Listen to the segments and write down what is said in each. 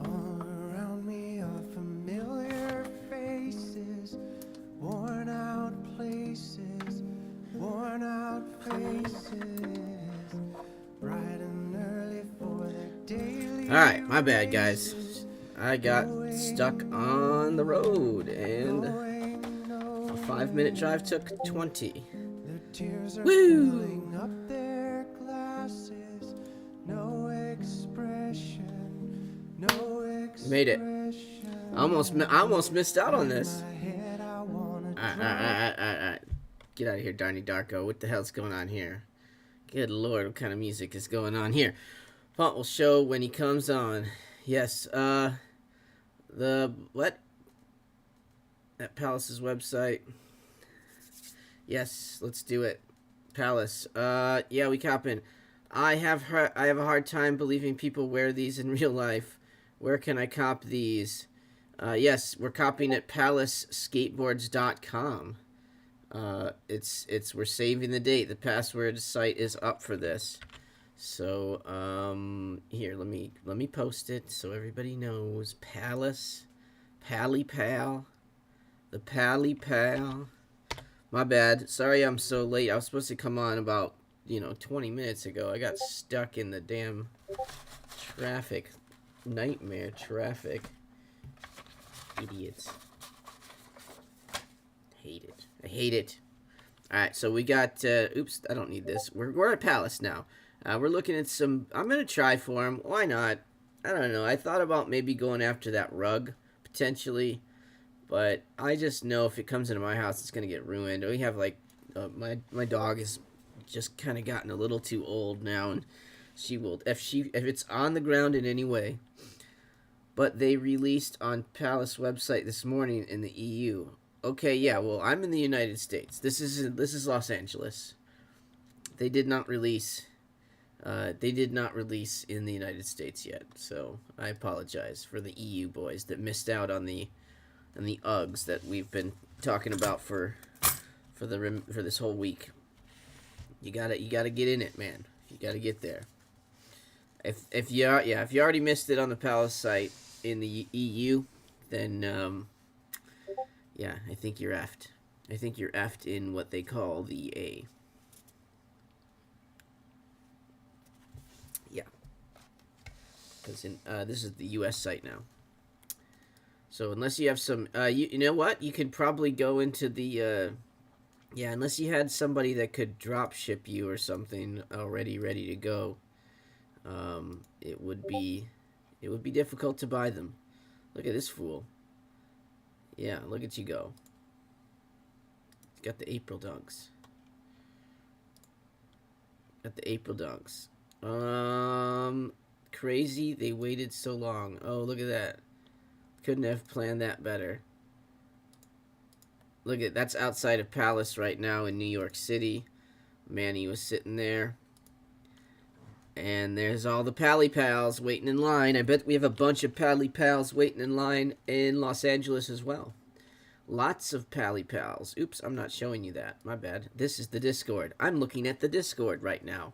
All around me are familiar faces, worn out places, worn out faces, bright and early for their daily. Alright, my bad, guys. I got stuck on the road, and a 5-minute drive took 20. Their tears are Woo! filling up their glasses. No expression, no expression. Made it. I almost missed out on this. My head, I wanna Alright. Get out of here, Darny Darko. What the hell's going on here? Good lord, what kind of music is going on here? Font will show when he comes on. Yes, what? At Palace's website. Yes, let's do it. Palace. Yeah, we copping. I have a hard time believing people wear these in real life. Where can I cop these? Yes, we're copying at palaceskateboards.com. We're saving the date. The password site is up for this. So, here, let me post it so everybody knows. Palace, Pally Pal, the Pally Pal. My bad. Sorry I'm so late. I was supposed to come on about, 20 minutes ago. I got stuck in the damn traffic. Nightmare traffic. Idiots. Hate it. I hate it. Alright, so we got, oops, I don't need this. We're at Palace now. We're looking at some, I'm going to try for them. Why not? I don't know. I thought about maybe going after that rug, potentially. But I just know if it comes into my house, it's going to get ruined. We have, like, my dog has just kind of gotten a little too old now. And she will, if it's on the ground in any way. But they released on Palace website this morning in the EU. Okay, yeah, well, I'm in the United States. This is Los Angeles. They did not release in the United States yet, so I apologize for the EU boys that missed out on the Uggs that we've been talking about for this whole week. You gotta get in it, man. You gotta get there. If you already missed it on the Palace site in the EU, then yeah, I think you're effed. I think you're effed in what they call the A. Yeah. Because this is the U.S. site now. So unless you have some, you know what? You could probably go into the, yeah, unless you had somebody that could drop ship you or something already ready to go, it would be difficult to buy them. Look at this fool. Yeah, look at you go. He's got the April Dunks. Crazy they waited so long. Oh, look at that. Couldn't have planned that better. Look at, that's outside of Palace right now in New York City. Manny was sitting there. And there's all the Pally Pals waiting in line. I bet we have a bunch of Pally Pals waiting in line in Los Angeles as well. Lots of Pally Pals. Oops, I'm not showing you that. My bad. This is the Discord. I'm looking at the Discord right now.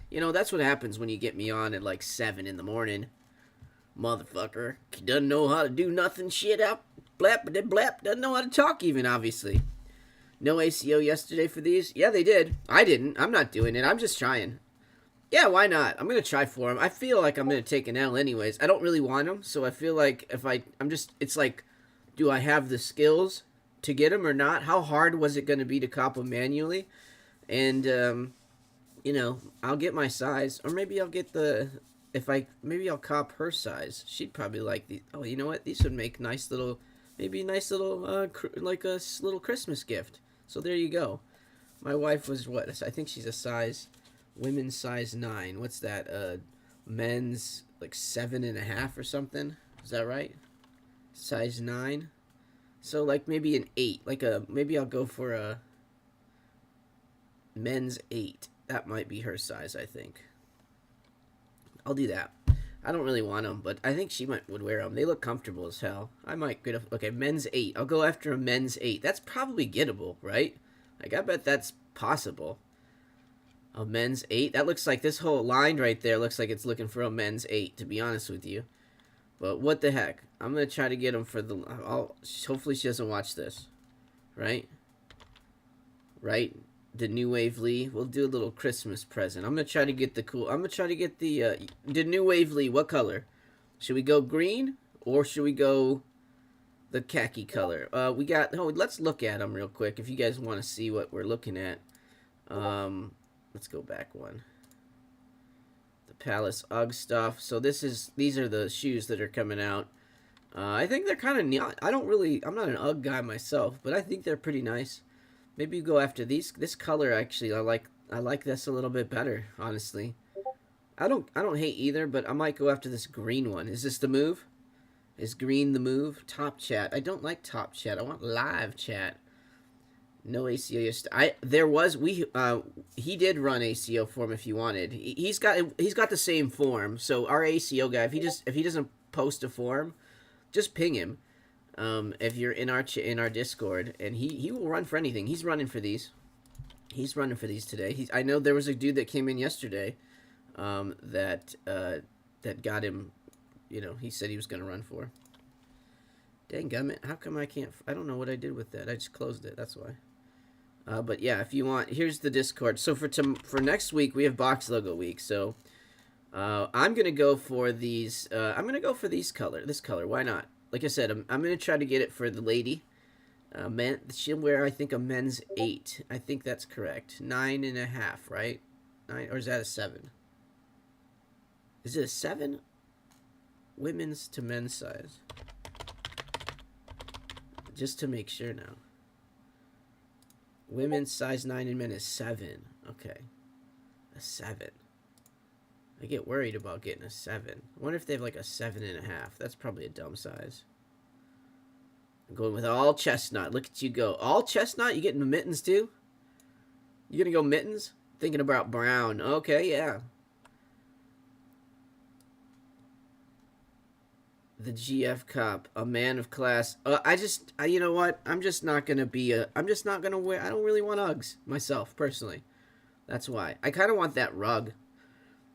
You know, that's what happens when you get me on at like 7 in the morning. Motherfucker. Doesn't know how to do nothing. Shit up. Blap, blap. Doesn't know how to talk even, obviously. No ACO yesterday for these? Yeah, they did. I didn't. I'm not doing it. I'm just trying. Yeah, why not? I'm going to try for them. I feel like I'm going to take an L anyways. I don't really want them, so I feel like if it's like, do I have the skills to get them or not? How hard was it going to be to cop them manually? And, you know, I'll get my size, or maybe I'll get maybe I'll cop her size. She'd probably like these. Oh, you know what? These would make like a little Christmas gift. So there you go. My wife was what? I think she's a size, women's size 9. What's that? Men's like 7.5 or something. Is that right? Size 9. So like maybe an 8. Maybe I'll go for a men's 8. That might be her size, I think. I'll do that. I don't really want them, but I think she would wear them. They look comfortable as hell. I might get okay, men's 8. I'll go after a men's 8. That's probably gettable, right? Like, I bet that's possible. A men's 8? That looks like this whole line right there looks like it's looking for a men's 8, to be honest with you. But what the heck? I'm going to try to get him for the... hopefully she doesn't watch this. Right? Right? The New Wave Lee. We'll do a little Christmas present. I'm going to try to get the cool... I'm going to try to get the New Wave Lee. What color? Should we go green? Or should we go the khaki color? We got... Oh, let's look at them real quick if you guys want to see what we're looking at. Let's go back one. The Palace Uggs stuff. So these are the shoes that are coming out. I think they're kind of neat. I'm not an Ugg guy myself, but I think they're pretty nice. Maybe you go after these. This color actually, I like this a little bit better, honestly. I don't hate either, but I might go after this green one. Is this the move? Is green the move? Top chat. I don't like top chat. I want live chat. No ACO. He did run ACO form if you wanted. He's got the same form. So our ACO guy, if he doesn't post a form, just ping him. If you're in our Discord, and he will run for anything. He's running for these. He's running for these today. I know there was a dude that came in yesterday, that got him. You know, he said he was gonna run for. Dang gummit! How come I can't? I don't know what I did with that. I just closed it. That's why. But yeah, if you want, here's the Discord. So for next week we have box logo week. So I'm gonna go for these. I'm gonna go for this color. Why not? Like I said, I'm gonna try to get it for the lady. She'll wear, I think, a men's 8. I think that's correct. 9.5, right? 9, or is that a 7? Is it a 7? Women's to men's size. Just to make sure now. Women's size 9 and men is 7. Okay. A 7. I get worried about getting a 7. I wonder if they have like a 7.5. That's probably a dumb size. I'm going with all chestnut. Look at you go. All chestnut? You getting the mittens too? You gonna go mittens? Thinking about brown. Okay, yeah. The GF Cop, a man of class. You know what? I'm just not gonna wear. I don't really want Uggs myself, personally. That's why. I kind of want that rug.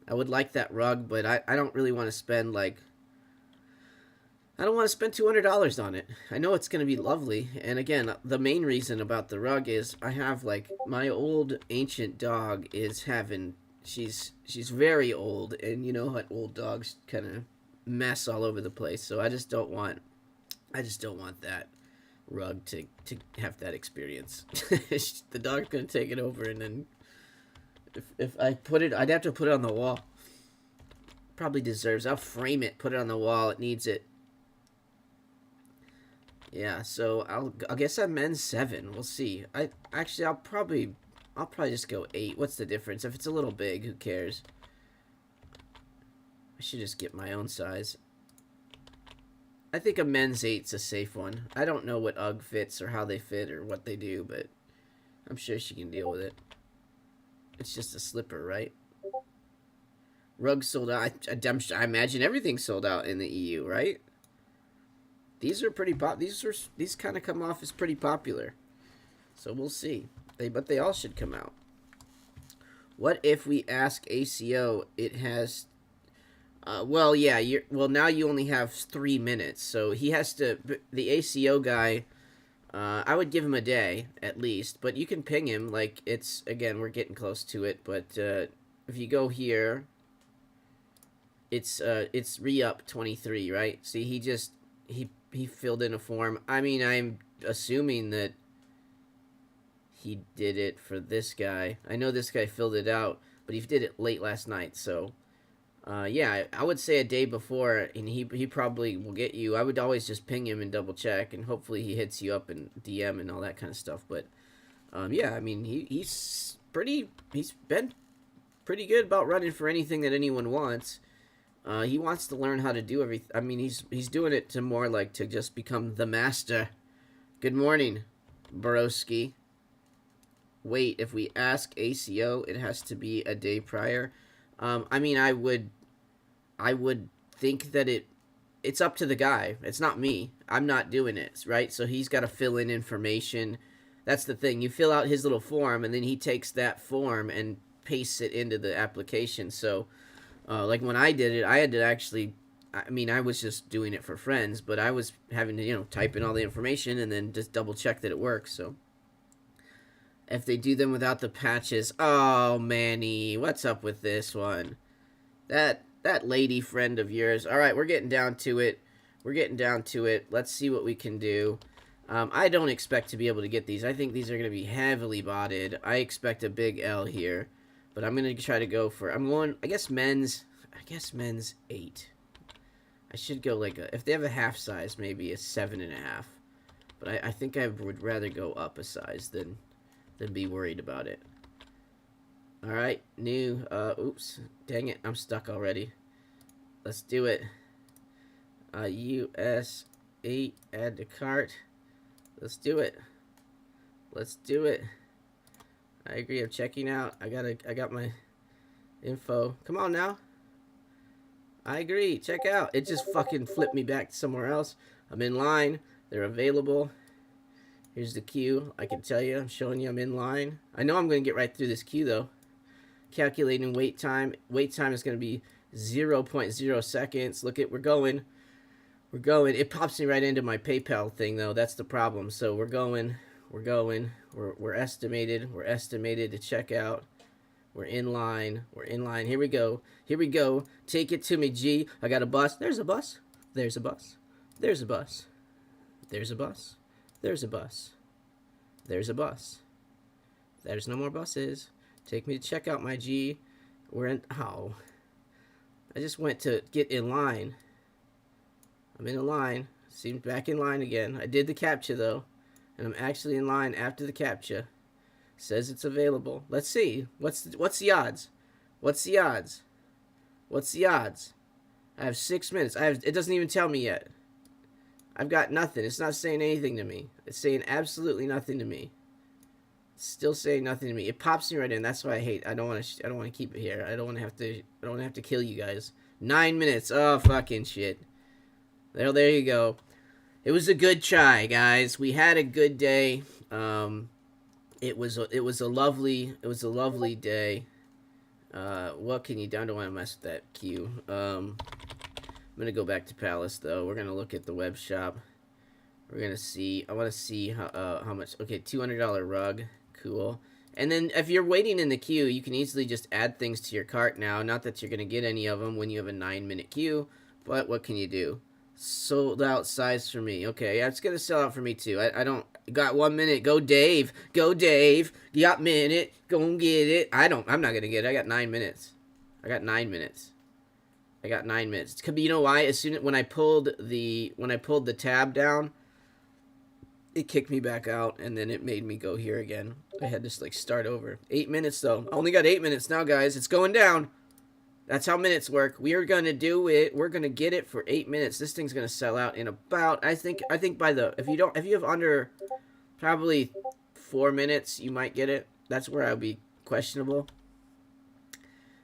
I would like that rug, but I don't really want to spend like. I don't want to spend $200 on it. I know it's gonna be lovely, and again, the main reason about the rug is I have like my old ancient dog is having. She's very old, and you know how old dogs kind of mess all over the place, so I just don't want that rug to have that experience. The dog's gonna take it over, and then if I put it, I'd have to put it on the wall. Probably deserves. I'll frame it, put it on the wall. It needs it. Yeah, so I'll guess I'm men's 7. We'll see. I'll probably just go 8. What's the difference? If it's a little big, who cares? I should just get my own size. I think a men's 8's a safe one. I don't know what UGG fits or how they fit or what they do, but I'm sure she can deal with it. It's just a slipper, right? Rug sold out. I imagine everything's sold out in the EU, right? These are pretty these kind of come off as pretty popular. So we'll see. But they all should come out. What if we ask ACO? It has. Well, yeah. Now you only have 3 minutes, so he has to. The ACO guy. I would give him a day at least, but you can ping him. Like it's again, we're getting close to it. But if you go here, it's re-up 23, right? See, he filled in a form. I mean, I'm assuming that he did it for this guy. I know this guy filled it out, but he did it late last night. So, yeah, I would say a day before, and he probably will get you. I would always just ping him and double check, and hopefully he hits you up and DM and all that kind of stuff. But, yeah, I mean, he's been pretty good about running for anything that anyone wants. He wants to learn how to do everything. I mean, he's doing it to more like to just become the master. Good morning, Borowski. Wait, if we ask ACO, it has to be a day prior. I mean, I would think that it's up to the guy. It's not me. I'm not doing it, right? So he's got to fill in information. That's the thing. You fill out his little form, and then he takes that form and pastes it into the application. So, like when I did it, I had to actually, I mean, I was just doing it for friends, but I was having to, you know, type in all the information and then just double check that it works. So, if they do them without the patches, oh, Manny, what's up with this one? That lady friend of yours. All right, we're getting down to it. We're getting down to it. Let's see what we can do. I don't expect to be able to get these. I think these are going to be heavily botted. I expect a big L here. But I'm going to try to go for... I'm going... I guess men's 8. I should go like a... If they have a half size, maybe a 7.5. But I think I would rather go up a size than be worried about it. Alright, new... oops. Dang it, I'm stuck already. Let's do it. US 8, add to cart. Let's do it. Let's do it. I agree. I'm checking out. I got my info. Come on now. I agree. Check out. It just fucking flipped me back to somewhere else. I'm in line. They're available. Here's the queue. I can tell you. I'm showing you I'm in line. I know I'm going to get right through this queue though. Calculating wait time. Wait time is going to be 0.0 seconds. Look at, we're going. We're going. It pops me right into my PayPal thing, though. That's the problem. So we're going. We're going. We're estimated. We're estimated to check out. We're in line. We're in line. Here we go. Here we go. Take it to me, G. I got a bus. There's a bus. There's a bus. There's a bus. There's a bus. There's a bus. There's a bus. There's no more buses. Take me to check out, my G. We're in... Oh. I just went to get in line. I'm in a line. Seems back in line again. I did the CAPTCHA though, and I'm actually in line after the CAPTCHA. Says it's available. Let's see. What's the odds? What's the odds? What's the odds? I have 6 minutes. It doesn't even tell me yet. I've got nothing. It's not saying anything to me. It's saying absolutely nothing to me. It's still saying nothing to me. It pops me right in. That's why I hate. I don't want to keep it here. I don't want to have to kill you guys. 9 minutes. Oh fucking shit. There you go. It was a good try, guys. We had a good day. It was a lovely day. What can you do? I don't want to mess with that queue. I'm gonna go back to Palace though. We're gonna look at the web shop. We're gonna see. I want to see how much. Okay, $200 rug. Cool. And then if you're waiting in the queue, you can easily just add things to your cart now. Not that you're gonna get any of them when you have a 9-minute queue, but what can you do? Sold out size for me. Okay, yeah, it's gonna sell out for me too. I don't got 1 minute. Go Dave. Go Dave. You got minute. Go and get it. I'm not gonna get it. I got 9 minutes. I got 9 minutes. I got 9 minutes. Could be, you know why? When I pulled the tab down, it kicked me back out, and then it made me go here again. I had to like start over. 8 minutes though. I only got 8 minutes now, guys. It's going down. That's how minutes work. We are gonna do it. We're gonna get it for 8 minutes. This thing's gonna sell out in about. I think by the if you have under probably 4 minutes, you might get it. That's where I'll be questionable.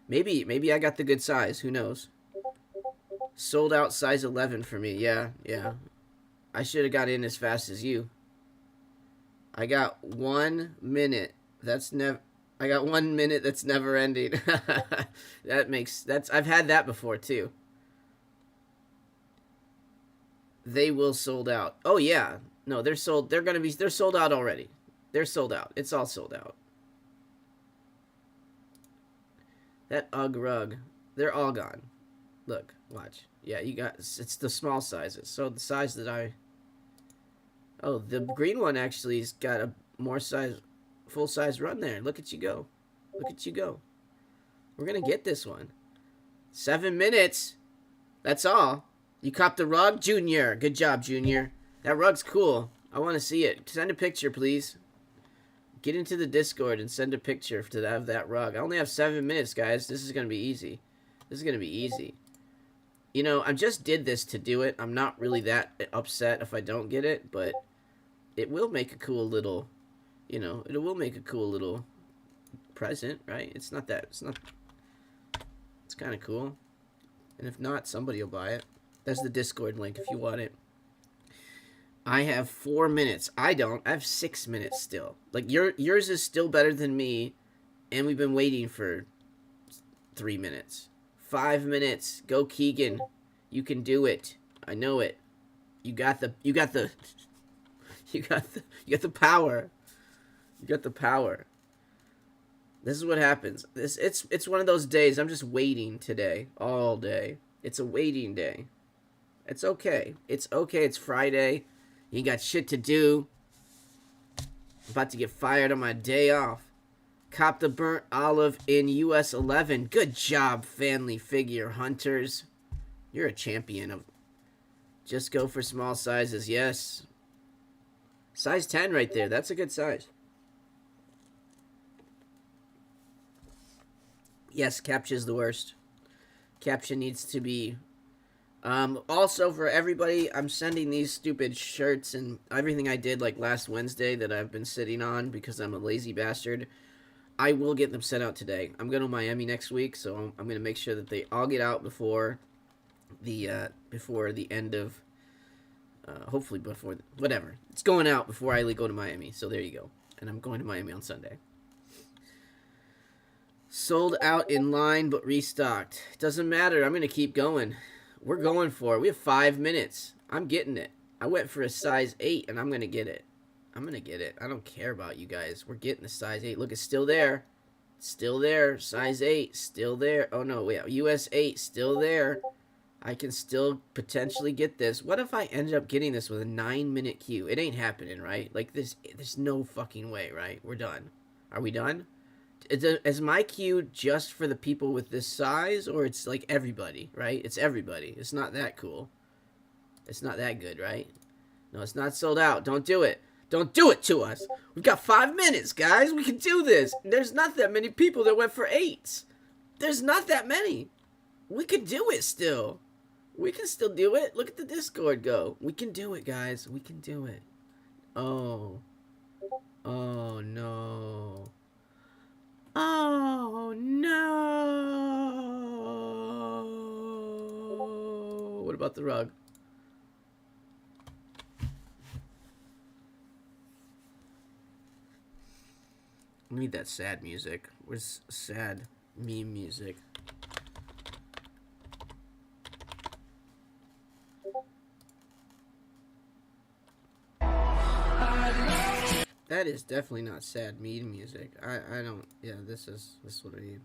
Maybe I got the good size. Who knows? Sold out size 11 for me. Yeah. I should have got in as fast as you. I got 1 minute. I got 1 minute that's never ending. I've had that before too. They will sold out. Oh yeah. No, they're sold. They're sold out already. They're sold out. It's all sold out. That UGG rug, they're all gone. Look, watch. Yeah, it's the small sizes. So the size that oh, the green one actually's got a more full size run there. Look at you go. Look at you go. We're gonna get this one. 7 minutes. That's all. You copped the rug, Junior. Good job, Junior. That rug's cool. I want to see it. Send a picture, please. Get into the Discord and send a picture of that rug. I only have 7 minutes, guys. This is gonna be easy. This is gonna be easy. You know, I just did this to do it. I'm not really that upset if I don't get it, but it will make a cool little, you know, it will make a cool little present, right? It's kind of cool. And if not, somebody will buy it. There's the Discord link if you want it. I have 4 minutes. I have 6 minutes still. Like, yours is still better than me And we've been waiting for 3 minutes. 5 minutes. Go, Keegan. You can do it. I know it. You got the power. You got the power. This is what happens. It's one of those days. I'm just waiting today. All day. It's a waiting day. It's okay. It's okay. It's Friday. You got shit to do. I'm about to get fired on my day off. Cop the burnt olive in US 11. Good job, family figure hunters. You're a champion of... Just go for small sizes. Yes. Size 10 right there. That's a good size. Yes, CAPTCHA's the worst. CAPTCHA needs to be... also, for everybody, I'm sending these stupid shirts and everything I did like last Wednesday that I've been sitting on because I'm a lazy bastard. I will get them sent out today. I'm going to Miami next week, so I'm going to make sure that they all get out before the end of... hopefully before... whatever. It's going out before I go to Miami, so there you go. And I'm going to Miami on Sunday. Sold out in line, but restocked. Doesn't matter. I'm going to keep going. We're going for it. We have 5 minutes. I'm getting it. I went for a size 8, and I'm going to get it. I'm going to get it. I don't care about you guys. We're getting the size 8. Look, it's still there. Still there. Size 8. Still there. Oh, no. Wait. US 8. Still there. I can still potentially get this. What if I ended up getting this with a 9-minute queue? It ain't happening, right? Like, there's no fucking way, right? We're done. Are we done? Is my queue just for the people with this size, or it's like everybody, right? It's everybody. It's not that cool. It's not that good, right? No, it's not sold out. Don't do it. Don't do it to us. We've got 5 minutes, guys. We can do this. There's not that many people that went for 8s. There's not that many. We can do it still. We can still do it. Look at the Discord go. We can do it, guys. We can do it. Oh. Oh, no. Oh, no. What about the rug? I need that sad music. Where's sad meme music? That is definitely not sad meme music. I don't... Yeah, this is what I need.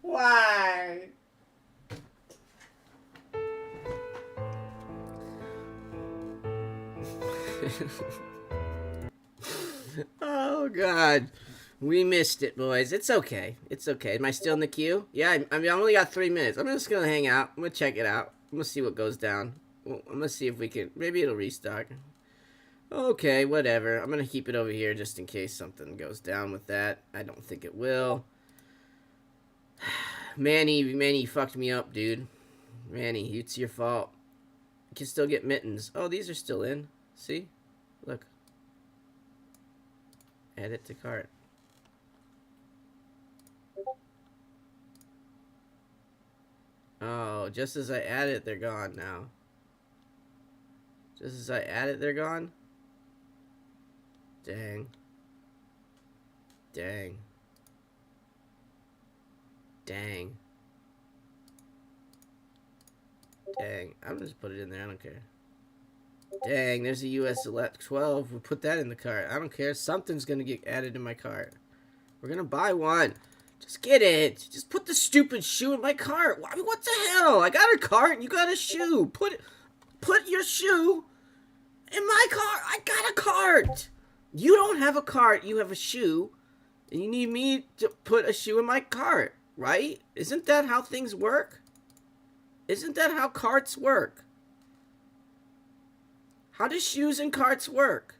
Why? Oh, God. We missed it, boys. It's okay. It's okay. Am I still in the queue? Yeah, I mean, I only got 3 minutes. I'm just going to hang out. I'm going to check it out. I'm going to see what goes down. I'm going to see if we can... Maybe it'll restock. Okay, whatever. I'm going to keep it over here just in case something goes down with that. I don't think it will. Manny fucked me up, dude. Manny, it's your fault. You can still get mittens. Oh, these are still in. See? Look. Add it to cart. Oh, just as I add it, they're gone now. Just as I add it, they're gone? Dang. Dang. Dang. Dang. I'm just put it in there. I don't care. Dang, there's a US 12. We'll put that in the cart. I don't care. Something's going to get added to my cart. We're going to buy one. Just get it. Just put the stupid shoe in my cart. I mean, what the hell? I got a cart and you got a shoe. Put your shoe in my cart. I got a cart. You don't have a cart. You have a shoe. And you need me to put a shoe in my cart, right? Isn't that how things work? Isn't that how carts work? How do shoes and carts work?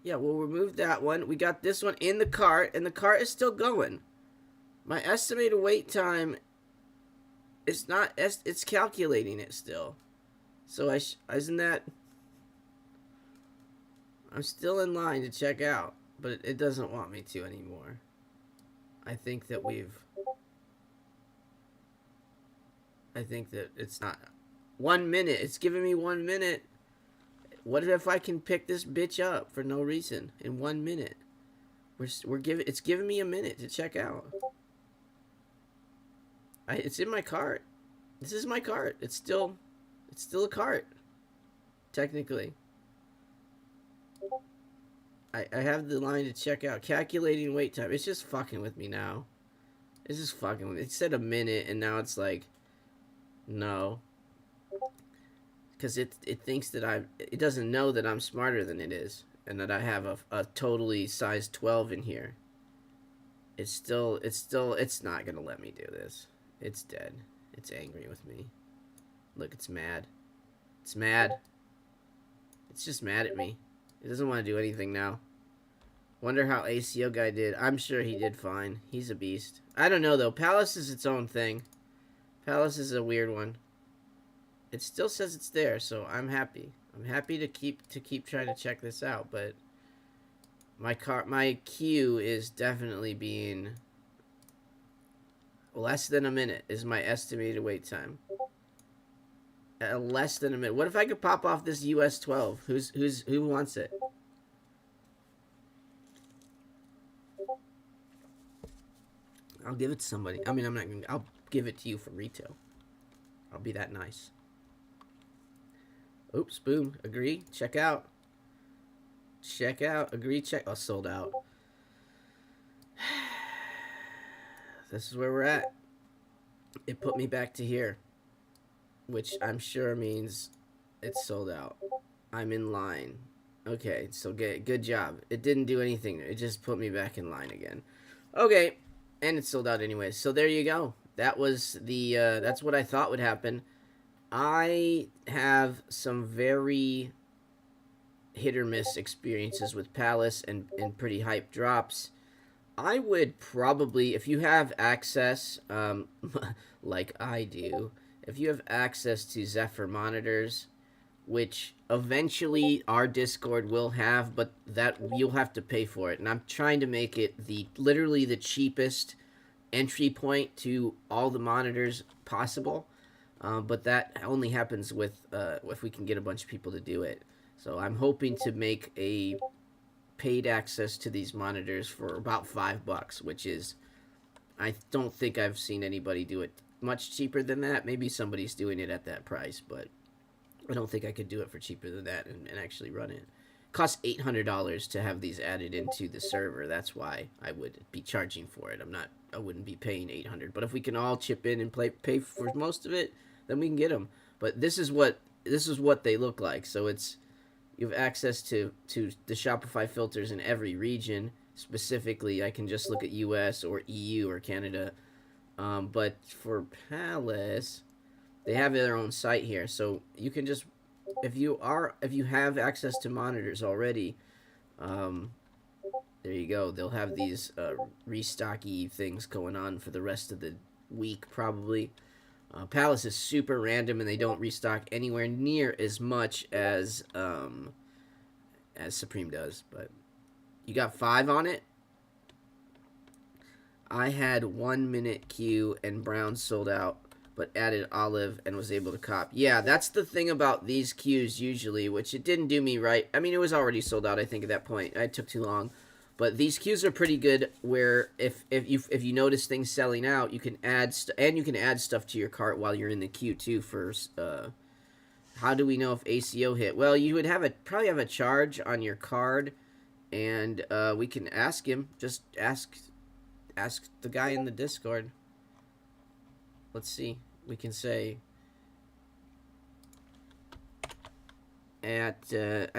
Yeah, we'll remove that one. We got this one in the cart, and the cart is still going. My estimated wait time is not... It's calculating it still. So isn't that... I'm still in line to check out, but it doesn't want me to anymore. I think that it's not 1 minute. It's giving me 1 minute. What if I can pick this bitch up for no reason in 1 minute? It's giving me a minute to check out. It's in my cart. This is my cart. It's still a cart. Technically. I have the line to check out. Calculating wait time. It's just fucking with me now. It's just fucking with me. It said a minute and now it's like, no. Because it thinks that it doesn't know that I'm smarter than it is. And that I have a totally size 12 in here. It's not gonna let me do this. It's dead. It's angry with me. Look, it's mad. It's mad. It's just mad at me. It doesn't want to do anything now. Wonder how ACO guy did. I'm sure he did fine. He's a beast. I don't know though. Palace is its own thing. Palace is a weird one. It still says it's there, so I'm happy. I'm happy to keep trying to check this out, but my queue is definitely being less than a minute is my estimated wait time. Less than a minute. What if I could pop off this US 12? Who wants it? I'll give it to somebody. I mean, I'm not gonna. I'll give it to you for retail. I'll be that nice. Oops, boom. Agree. Check out. Check out. Agree. Check. Oh, sold out. This is where we're at. It put me back to here, which I'm sure means it's sold out. I'm in line. Okay, so good job. It didn't do anything. It just put me back in line again. Okay, and it's sold out anyway. So there you go. That was the that's what I thought would happen. I have some very hit or miss experiences with Palace and pretty hype drops. I would probably, if you have access, like I do, if you have access to Zephyr monitors, which eventually our Discord will have, but that you'll have to pay for it. And I'm trying to make it literally the cheapest entry point to all the monitors possible. But that only happens with if we can get a bunch of people to do it. So I'm hoping to make a paid access to these monitors for about $5, which is, I don't think I've seen anybody do it much cheaper than that. Maybe somebody's doing it at that price, but I don't think I could do it for cheaper than that and actually run it. It costs $800 to have these added into the server. That's why I would be charging for it. I wouldn't be paying $800. But if we can all chip in and pay for most of it, then we can get them. But this is what they look like. So you have access to the Shopify filters in every region. Specifically, I can just look at US or EU or Canada. But for Palace, they have their own site here. So you can just, if you have access to monitors already, there you go. They'll have these restocky things going on for the rest of the week probably. Palace is super random and they don't restock anywhere near as much as Supreme does. But you got 5 on it. I had 1 minute queue and Brown sold out, but added Olive and was able to cop. Yeah, that's the thing about these queues usually, which it didn't do me right. I mean, it was already sold out, I think, at that point. It took too long. But these queues are pretty good where if you notice things selling out, you can add you can add stuff to your cart while you're in the queue too. How do we know if ACO hit? Well, you would probably have a charge on your card, and we can ask him. Just ask the guy in the Discord. Let's see. We can say I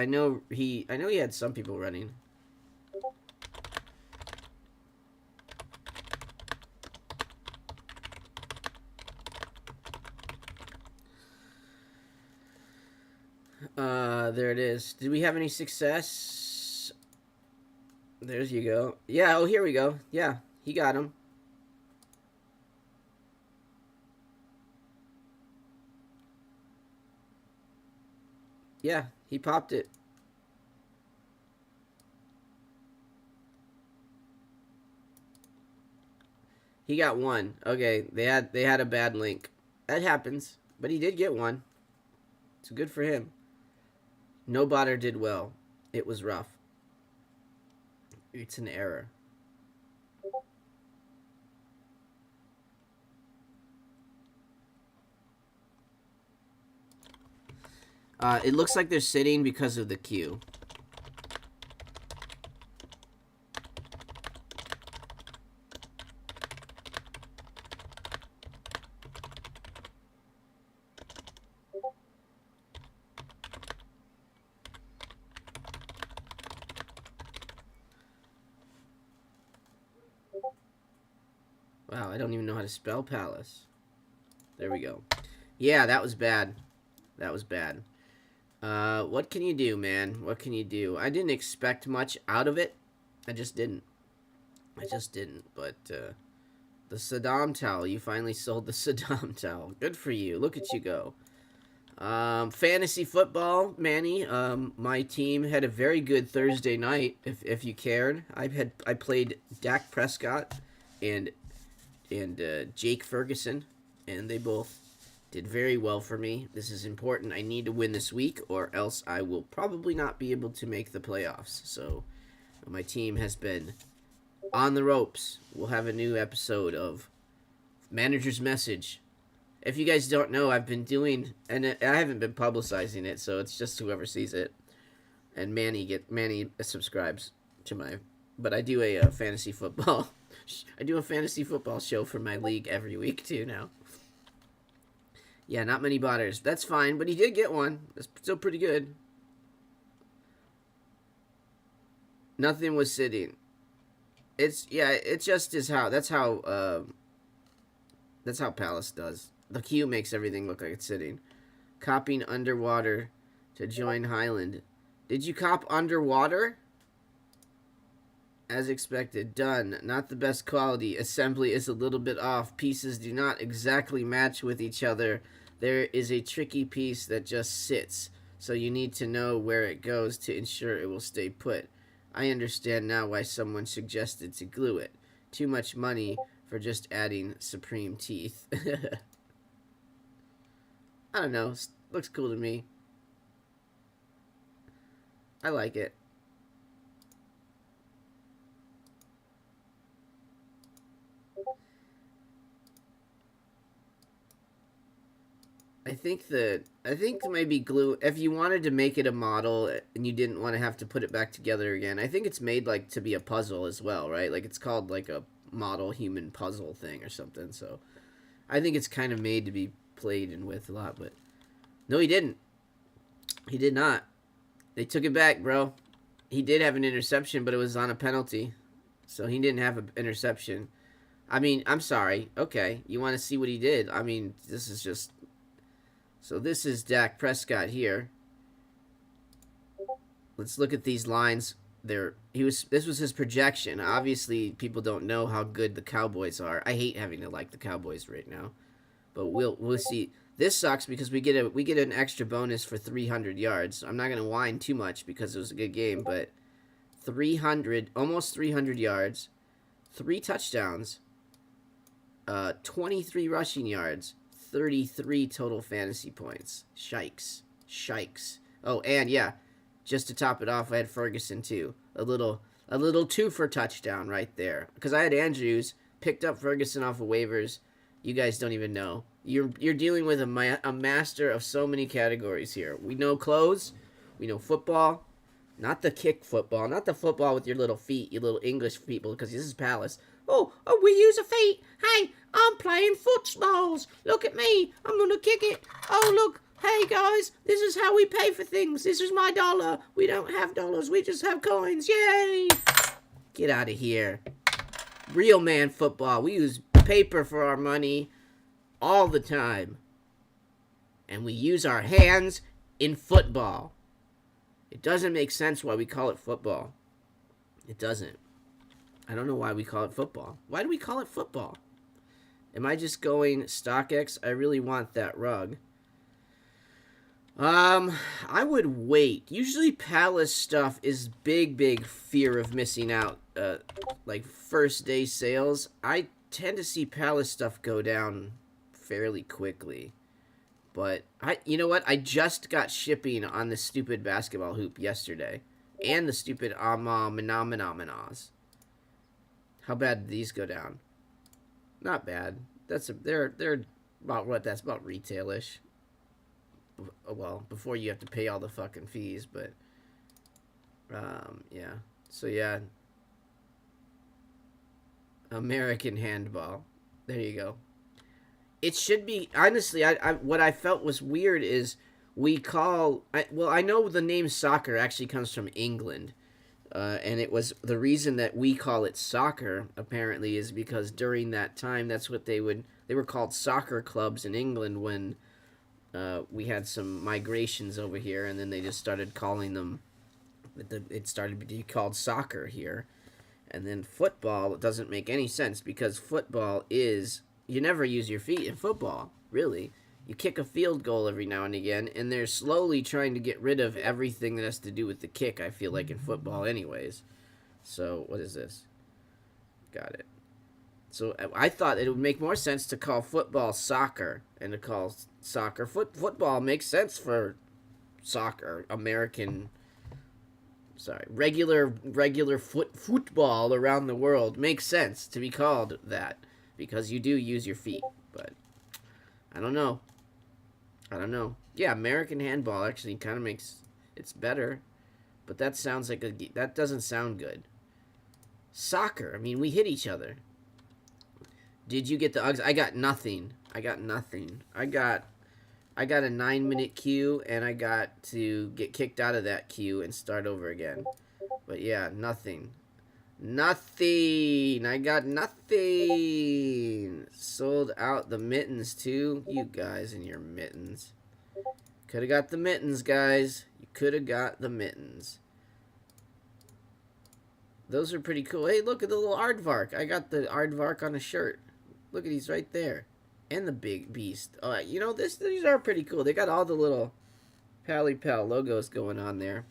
know he had some people running. There it is. Did we have any success? There's you go. Yeah, oh, here we go. Yeah, he got him. Yeah, he popped it. He got one. Okay, they had a bad link. That happens, but he did get one. So good for him. No botter did well. It was rough. It's an error. It looks like they're sitting because of the queue. Wow, I don't even know how to spell Palace. There we go. Yeah, that was bad. That was bad. What can you do, man? What can you do? I didn't expect much out of it. I just didn't. But, the Saddam towel. You finally sold the Saddam towel. Good for you. Look at you go. Fantasy football, Manny. My team had a very good Thursday night. If you cared, I played Dak Prescott and Jake Ferguson, and they both did very well for me. This is important. I need to win this week, or else I will probably not be able to make the playoffs. So my team has been on the ropes. We'll have a new episode of Manager's Message. If you guys don't know, I've been doing, and I haven't been publicizing it, so it's just whoever sees it. And Manny subscribes to my, but I do a fantasy football. I do a fantasy football show for my league every week too now. Yeah, not many botters. That's fine, but he did get one. That's still pretty good. Nothing was sitting. It just is how that's how Palace does. The queue makes everything look like it's sitting. Copying underwater to join Highland. Did you cop underwater? As expected. Done. Not the best quality. Assembly is a little bit off. Pieces do not exactly match with each other. There is a tricky piece that just sits, so you need to know where it goes to ensure it will stay put. I understand now why someone suggested to glue it. Too much money for just adding supreme teeth. I don't know. Looks cool to me. I like it. I think maybe glue, if you wanted to make it a model and you didn't want to have to put it back together again, I think it's made like to be a puzzle as well, right? Like it's called like a model human puzzle thing or something. So I think it's kind of made to be played and with a lot, but no, he didn't. He did not. They took it back, bro. He did have an interception, but it was on a penalty. So he didn't have an interception. I mean, I'm sorry. Okay, you want to see what he did? I mean, this is just... So this is Dak Prescott here. Let's look at these lines. This was his projection. Obviously, people don't know how good the Cowboys are. I hate having to like the Cowboys right now. But we'll see. This sucks because we get an extra bonus for 300 yards. I'm not going to whine too much because it was a good game, but 300, almost 300 yards, 3 touchdowns, 23 rushing yards, 33 total fantasy points. Shikes. Oh, and yeah, just to top it off, I had Ferguson too. A little 2 for touchdown right there. Because I had Andrews, picked up Ferguson off of waivers. You guys don't even know. You're dealing with a master of so many categories here. We know clothes, we know football, not the kick football, not the football with your little feet, you little English people, because this is Palace. Oh, we use a feet. Hey, I'm playing footballs. Look at me. I'm going to kick it. Oh, look. Hey, guys, this is how we pay for things. This is my dollar. We don't have dollars. We just have coins. Yay. Get out of here. Real man football. We use paper for our money all the time. And we use our hands in football. It doesn't make sense why we call it football. It doesn't. I don't know why we call it football. Why do we call it football? Am I just going StockX? I really want that rug. I would wait. Usually Palace stuff is big fear of missing out. Like first day sales. I tend to see Palace stuff go down fairly quickly. But you know what? I just got shipping on the stupid basketball hoop yesterday, and the stupid Manamenamenas. How bad did these go down? Not bad. They're about what? That's about retailish. Well, before you have to pay all the fucking fees, but yeah. So yeah, American handball. There you go. It should be honestly. What I felt was weird is I know the name soccer actually comes from England, and it was the reason that we call it soccer apparently is because during that time that's what they were called soccer clubs in England when we had some migrations over here, and then they just started calling them. It started to be called soccer here, and then football doesn't make any sense because football is you never use your feet in football, really. You kick a field goal every now and again, and they're slowly trying to get rid of everything that has to do with the kick, I feel like, in football anyways. So, what is this? Got it. So, I thought it would make more sense to call football soccer and to call soccer football makes sense for soccer, American, regular football around the world makes sense to be called that. Because you do use your feet, but I don't know. Yeah, American handball actually kind of makes it's better, but that sounds like that doesn't sound good. Soccer. I mean, we hit each other. Did you get the Uggs? I got nothing. I got a 9-minute queue, and I got to get kicked out of that queue and start over again. But yeah, nothing. Nothing. I got nothing. Sold out the mittens too. You guys and your mittens. Could have got the mittens, guys. You could have got the mittens. Those are pretty cool. Hey, look at the little aardvark. I got the aardvark on a shirt. Look at he's right there. And the big beast. You know, these are pretty cool. They got all the little Pally Pal logos going on there.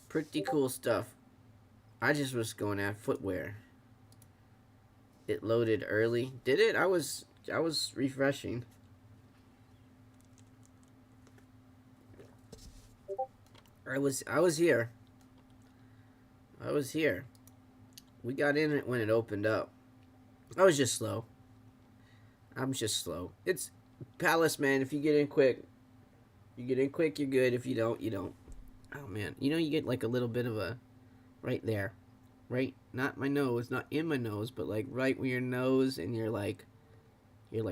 Pretty cool stuff. I just was going at footwear. It loaded early. Did it? I was refreshing. I was here. I was here. We got in it when it opened up. I was just slow. I'm just slow. It's Palace, man. If you get in quick, you're good. If you don't, you don't. Oh man, you know you get like a little bit of a right there, right? Not my nose, not in my nose, but like right where your nose and your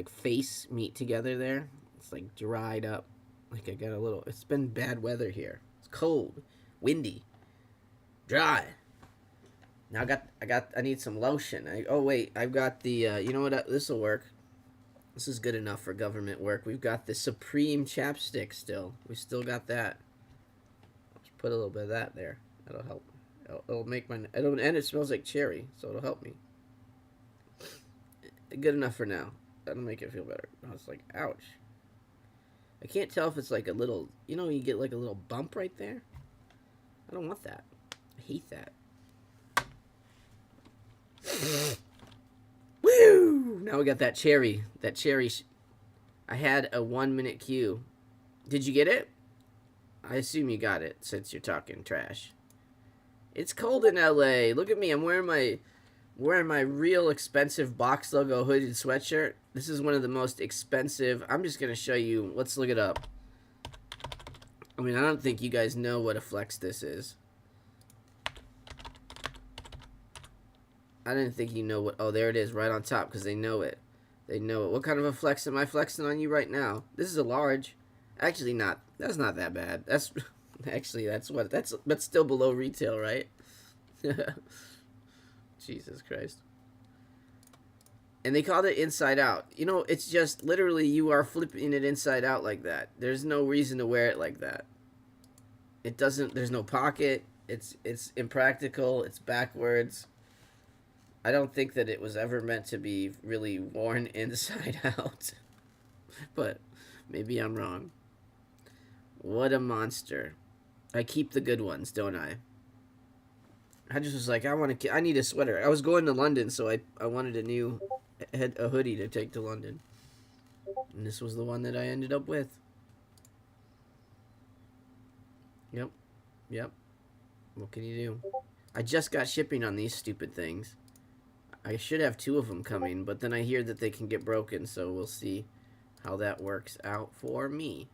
face meet together there. It's like dried up. Like I got a little. It's been bad weather here. It's cold, windy, dry. Now I need some lotion. I've got the. You know what? This will work. This is good enough for government work. We've got the Supreme chapstick still. We still got that. Let's put a little bit of that there. That'll help. It'll make my... and it smells like cherry, so it'll help me. Good enough for now. That'll make it feel better. I was like, ouch. I can't tell if it's like a little... You know, you get like a little bump right there? I don't want that. I hate that. Woo! Now we got that cherry. I had a 1-minute queue. Did you get it? I assume you got it since you're talking trash. It's cold in LA. Look at me. I'm wearing my real expensive box logo hooded sweatshirt. This is one of the most expensive. I'm just going to show you. Let's look it up. I mean, I don't think you guys know what a flex this is. I didn't think you know what... Oh, there it is, right on top, because they know it. They know it. What kind of a flex am I flexing on you right now? This is a large. Actually, not. That's not that bad. That's... Actually, that's still below retail, right? Jesus Christ. And they called it inside out. You know, it's just literally you are flipping it inside out like that. There's no reason to wear it like that. It doesn't... There's no pocket. It's impractical. It's backwards. I don't think that it was ever meant to be really worn inside out. But maybe I'm wrong. What a monster. I keep the good ones, don't I? I just was like, I need a sweater. I was going to London, so I wanted a hoodie to take to London. And this was the one that I ended up with. Yep. Yep. What can you do? I just got shipping on these stupid things. I should have 2 of them coming, but then I hear that they can get broken, so we'll see how that works out for me.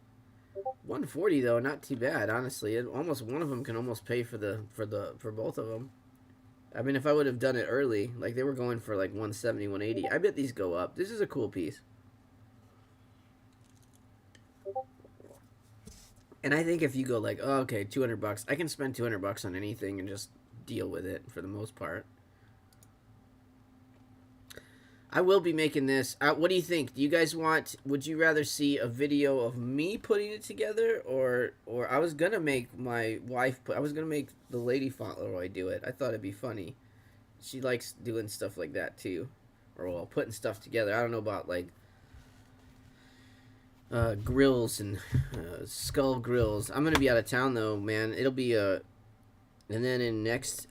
140 though, not too bad, honestly. Almost one of them can almost pay for both of them. I mean, if I would have done it early, like they were going for like 170, 180. I bet these go up. This is a cool piece. And I think if you go like, oh, okay, 200 bucks, I can spend 200 bucks on anything and just deal with it for the most part. I will be making this. What do you think? Do you guys would you rather see a video of me putting it together, or I was going to make my wife I was going to make the lady Fauntleroy do it. I thought it'd be funny. She likes doing stuff like that too. Or well, putting stuff together. I don't know about like grills and skull grills. I'm going to be out of town though, man. It'll be and then in next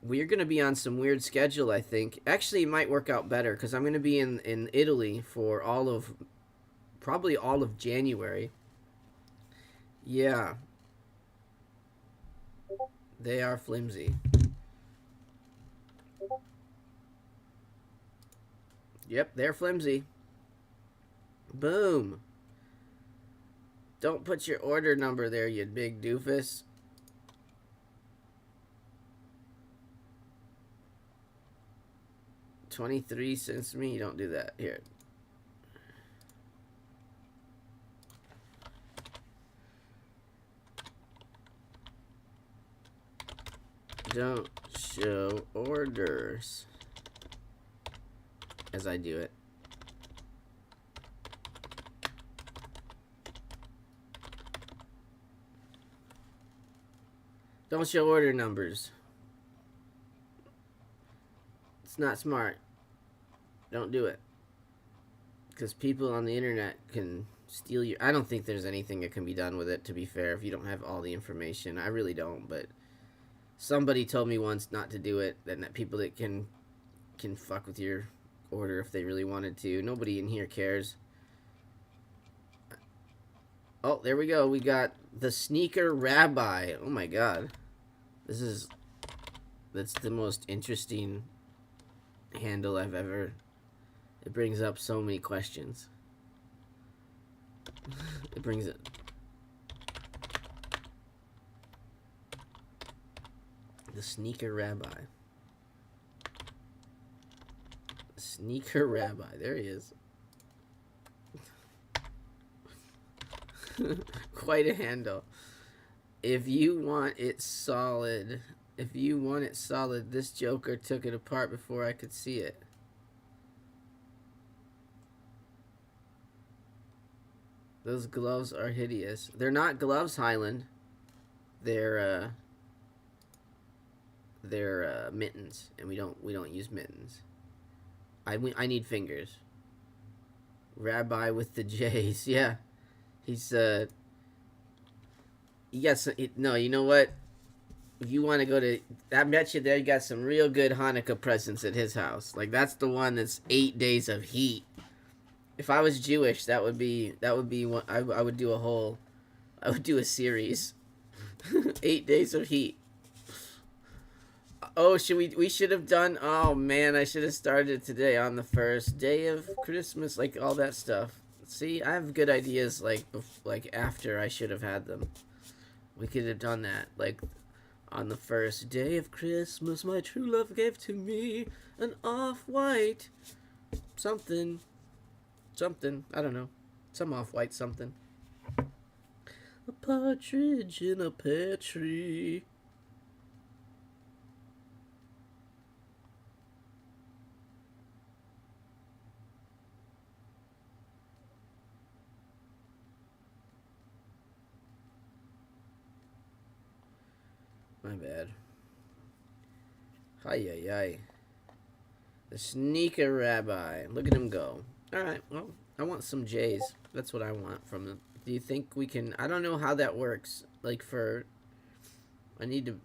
we're going to be on some weird schedule, I think. Actually, it might work out better because I'm going to be in Italy for probably all of January. Yeah. They are flimsy. Yep, they're flimsy. Boom. Don't put your order number there, you big doofus. $0.23 to me. You don't do that. Here. Don't show orders as I do it. Don't show order numbers. It's not smart. Don't do it. Because people on the internet can steal your... I don't think there's anything that can be done with it, to be fair, if you don't have all the information. I really don't, but somebody told me once not to do it, and that people that can fuck with your order if they really wanted to. Nobody in here cares. Oh, there we go. We got the Sneaker Rabbi. Oh my god. That's the most interesting handle I've ever... It brings up so many questions. It brings it... The Sneaker Rabbi. Sneaker Rabbi. There he is. Quite a handle. If you want it solid, this Joker took it apart before I could see it. Those gloves are hideous. They're not gloves, Highland. They're mittens, and we don't use mittens. I need fingers. Rabbi with the J's. Yeah. He's no, you know what? If you want to go to, I bet you there you got some real good Hanukkah presents at his house. Like that's the one that's 8 days of heat. If I was Jewish, that would be one. I would do a series. 8 days of heat. Oh, we should have done, oh man, I should have started today on the first day of Christmas, like all that stuff. See, I have good ideas like after I should have had them. We could have done that, like on the first day of Christmas, my true love gave to me an off-white something, I don't know, some off-white something. A partridge in a pear tree. My bad. Hi. The Sneaker Rabbi. Look at him go. Alright, well, I want some J's. That's what I want from Do you think we can? I don't know how that works. Like for, I need to,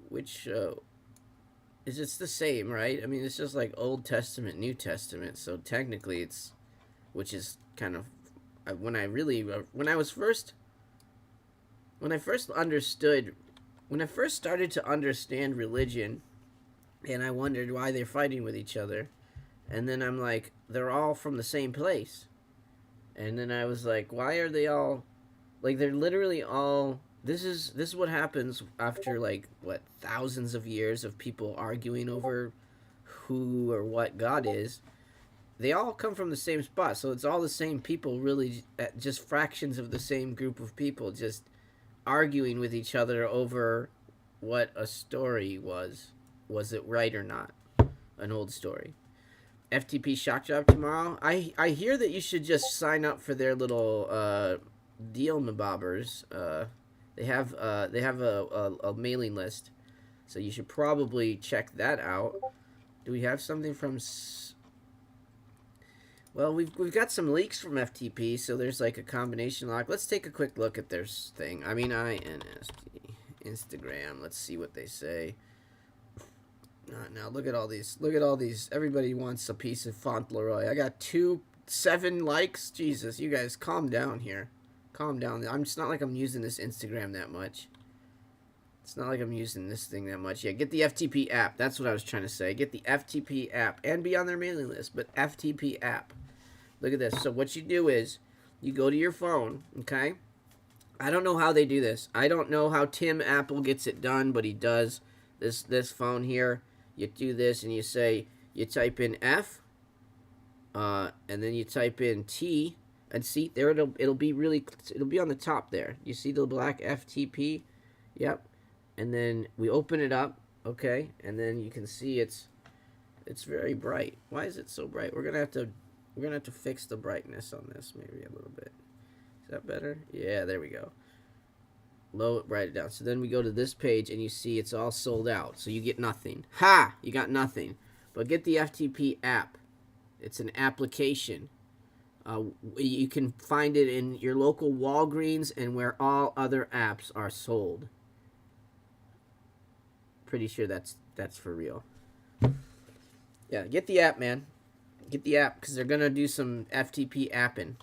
which is it's the same, right? I mean, it's just like Old Testament, New Testament. So technically, it's, which is kind of, when I really when I first understood, when I first started to understand religion, and I wondered why they're fighting with each other, and then I'm like, they're all from the same place. And then I was like, why are they all, like, they're literally all, this is what happens after, like, what, thousands of years of people arguing over who or what God is. They all come from the same spot, so it's all the same people, really, just fractions of the same group of people, just arguing with each other over what a story was. Was it right or not? An old story. FTP shock job tomorrow. I hear that you should just sign up for their little deal mabobbers. They have a mailing list, so you should probably check that out. Do we have something from? Well, we've got some leaks from FTP, so there's like a combination lock. Let's take a quick look at their thing. I mean, Instagram. Let's see what they say. Now look at all these. Look at all these. Everybody wants a piece of Fauntleroy. I got 7 likes. Jesus, you guys, calm down here. Calm down. It's not like I'm using this Instagram that much. It's not like I'm using this thing that much. Yeah, get the FTP app. That's what I was trying to say. Get the FTP app and be on their mailing list. But FTP app. Look at this. So what you do is you go to your phone. Okay. I don't know how they do this. I don't know how Tim Apple gets it done, but he does. This phone here. You do this and you type in F, and then you type in T, and see there it'll be on the top there. You see the black FTP, yep. And then we open it up, okay, and then you can see it's very bright. Why is it so bright? We're gonna have to fix the brightness on this maybe a little bit. Is that better? Yeah, there we go. Low, write it down. So then we go to this page and you see it's all sold out. So you get nothing. Ha! You got nothing. But get the FTP app. It's an application. You can find it in your local Walgreens and where all other apps are sold. Pretty sure that's for real. Yeah, get the app, man. Get the app because they're going to do some FTP apping.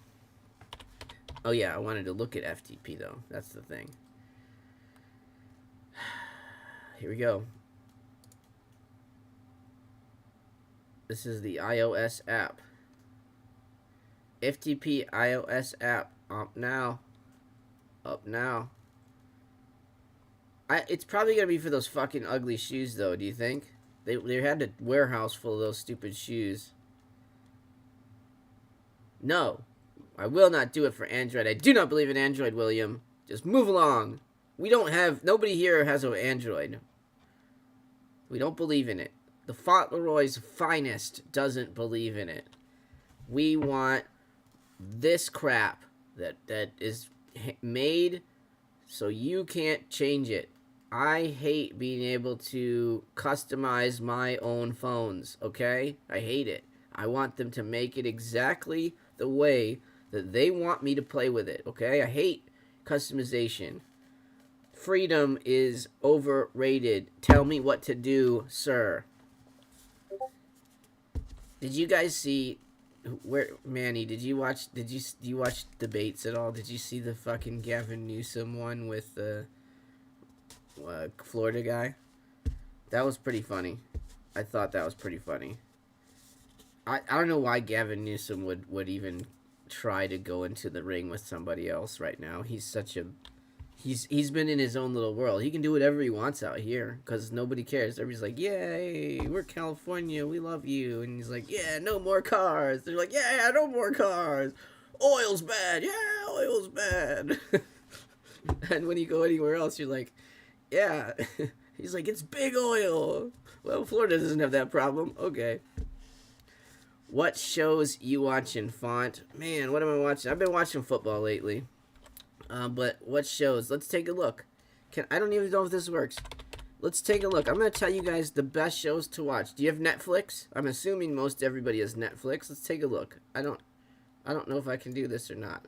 Oh, yeah, I wanted to look at FTP, though. That's the thing. Here we go. This is the iOS app. FTP iOS app. Up now. Up now. It's probably going to be for those fucking ugly shoes, though, do you think? They had a warehouse full of those stupid shoes. No. I will not do it for Android. I do not believe in Android, William. Just move along. Nobody here has an Android. We don't believe in it. The Fauntleroy's finest doesn't believe in it. We want this crap that is made so you can't change it. I hate being able to customize my own phones, okay? I hate it. I want them to make it exactly the way that they want me to play with it, okay? I hate customization. Freedom is overrated. Tell me what to do, sir. Did you guys see Manny, do you watch debates at all? Did you see the fucking Gavin Newsom one with the Florida guy? That was pretty funny. I thought that was pretty funny. I don't know why Gavin Newsom would even try to go into the ring with somebody else right now. He's been in his own little world. He can do whatever he wants out here because nobody cares. Everybody's like, yay, we're California, we love you. And he's like, yeah, no more cars. They're like, yeah, no more cars. Oil's bad. Yeah, oil's bad. And when you go anywhere else, you're like, yeah. He's like, it's big oil. Well, Florida doesn't have that problem. Okay. What shows you watching, Font? Man, what am I watching? I've been watching football lately. But what shows? Let's take a look. I don't even know if this works. Let's take a look. I'm going to tell you guys the best shows to watch. Do you have Netflix? I'm assuming most everybody has Netflix. Let's take a look. I don't know if I can do this or not.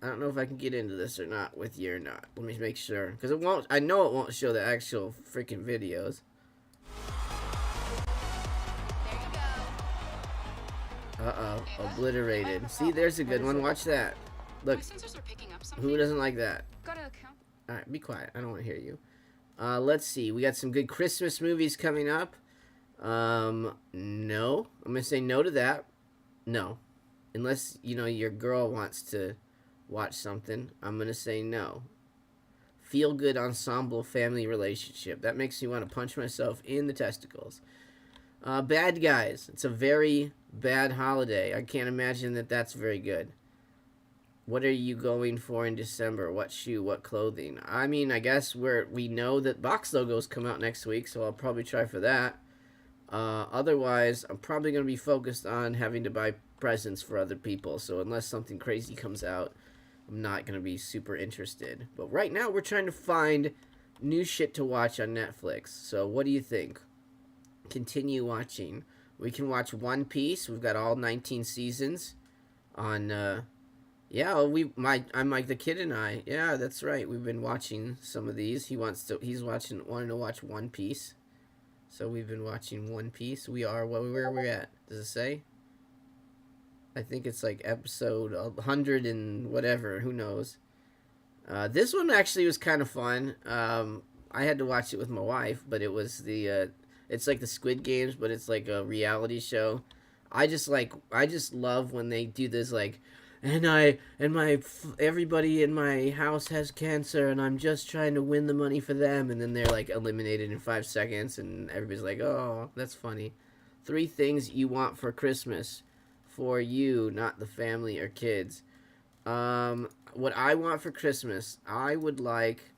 I don't know if I can get into this or not with you or not. Let me make sure. Because it won't, I know it won't show the actual freaking videos. Uh-oh, obliterated. See, there's a good one. Watch that. Look, who doesn't like that? Alright, be quiet. I don't want to hear you. Let's see. We got some good Christmas movies coming up. No. I'm going to say no to that. No. Unless, you know, your girl wants to watch something, I'm going to say no. Feel good ensemble family relationship. That makes me want to punch myself in the testicles. Bad Guys. It's a very bad holiday. I can't imagine that that's very good. What are you going for in December? What shoe? What clothing? I mean, I guess we know that box logos come out next week, so I'll probably try for that. Otherwise, I'm probably going to be focused on having to buy presents for other people. So unless something crazy comes out, I'm not going to be super interested. But right now, we're trying to find new shit to watch on Netflix. So what do you think? Continue watching. We can watch One Piece. We've got all 19 seasons on, yeah, I'm like the kid and I. Yeah, that's right. We've been watching some of these. He's wanting to watch One Piece. So we've been watching One Piece. Where we're at. Does it say? I think it's like episode 100 and whatever. Who knows? This one actually was kind of fun. I had to watch it with my wife, but it was it's like the Squid Games, but it's like a reality show. I just love when they do this, like, everybody in my house has cancer, and I'm just trying to win the money for them, and then they're like eliminated in 5 seconds, and everybody's like, oh, that's funny. 3 things you want for Christmas for you, not the family or kids. What I want for Christmas, I would like,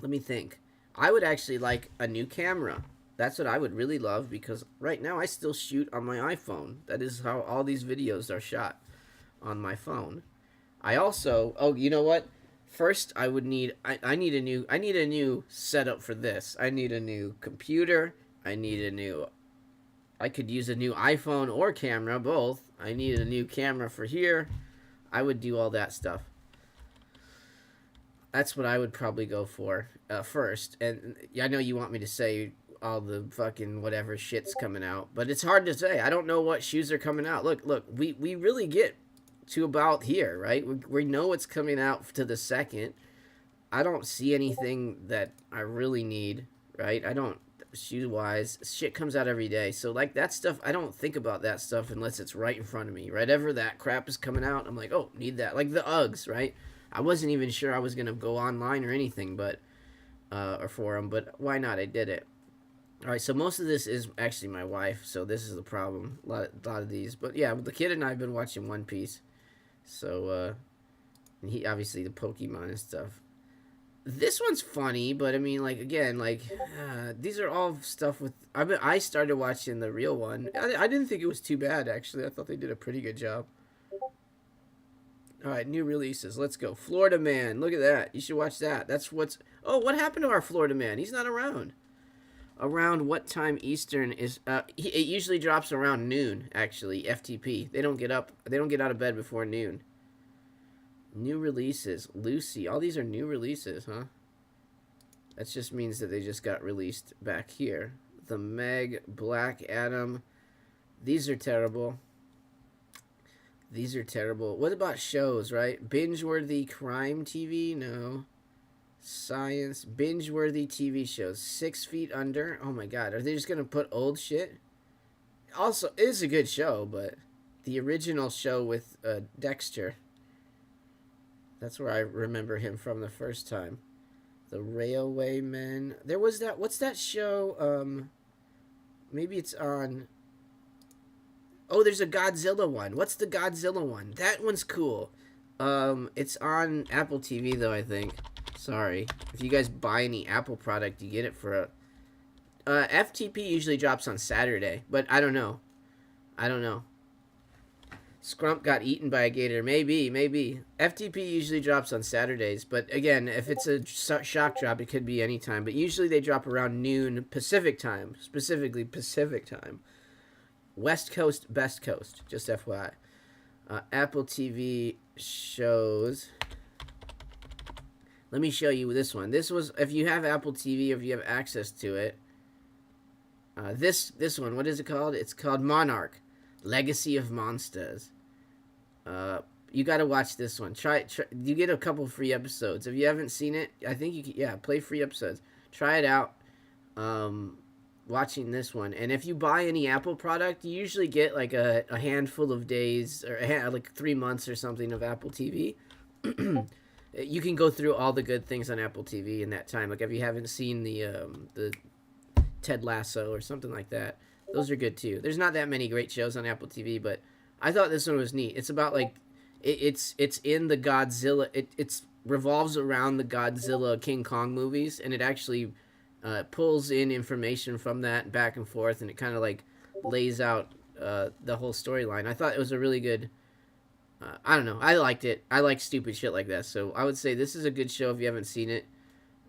let me think. I would actually like a new camera. That's what I would really love, because right now I still shoot on my iPhone. That is how all these videos are shot, on my phone. I also, oh, you know what? First, I need a new setup for this. I need a new computer. I could use a new iPhone or camera, both. I need a new camera for here. I would do all that stuff. That's what I would probably go for first. And I know you want me to say all the fucking whatever shit's coming out, but it's hard to say. I don't know what shoes are coming out. Look, we really get to about here, right? We know what's coming out to the 2nd. I don't see anything that I really need, right? I don't, shoe-wise. Shit comes out every day. So, like, that stuff, I don't think about that stuff unless it's right in front of me. Right? Ever that crap is coming out, I'm like, oh, need that. Like the Uggs, right? I wasn't even sure I was going to go online or anything, but, or for them, but why not? I did it. All right, so most of this is actually my wife, so this is the problem. A lot of these. But, yeah, the kid and I have been watching One Piece. So, and he, obviously, the Pokemon and stuff. This one's funny, but, I mean, like, again, like, these are all stuff with... I started watching the real one. I didn't think it was too bad, actually. I thought they did a pretty good job. All right, new releases. Let's go. Florida Man. Look at that. You should watch that. That's what's... Oh, what happened to our Florida Man? He's not around. Around what time Eastern is... it usually drops around noon, actually, FTP. They don't get out of bed before noon. New releases. Lucy. All these are new releases, huh? That just means that they just got released back here. The Meg, Black Adam. These are terrible. These are terrible. What about shows, right? Binge-worthy crime TV? No. Science. Binge-worthy TV shows. 6 Feet Under. Oh my god. Are they just going to put old shit? Also, it is a good show, but the original show with Dexter. That's where I remember him from the first time. The Railway Men. There was that... What's that show? Maybe it's on... Oh, there's a Godzilla one. What's the Godzilla one? That one's cool. It's on Apple TV, though, I think. Sorry. If you guys buy any Apple product, you get it for a... FTP usually drops on Saturday, but I don't know. Scrump got eaten by a gator. Maybe. FTP usually drops on Saturdays, but again, if it's a shock drop, it could be any time. But usually they drop around noon Pacific time, specifically Pacific time. West Coast, Best Coast, just FYI. Apple TV shows. Let me show you this one. This was, if you have Apple TV, if you have access to it. This one, what is it called? It's called Monarch, Legacy of Monsters. You got to watch this one. Try. You get a couple free episodes. If you haven't seen it, I think you can, yeah, play free episodes. Try it out. Watching this one, and if you buy any Apple product, you usually get like a handful of days or like 3 months or something of Apple TV. You can go through all the good things on Apple TV in that time. Like if you haven't seen the Ted Lasso or something like that, those are good too. There's not that many great shows on Apple TV, but I thought this one was neat. It's about like it's in the Godzilla. It's revolves around the Godzilla King Kong movies, and it actually pulls in information from that back and forth, and it kind of like lays out the whole storyline. I thought it was a really good. I don't know. I liked it. I like stupid shit like that, so I would say this is a good show if you haven't seen it.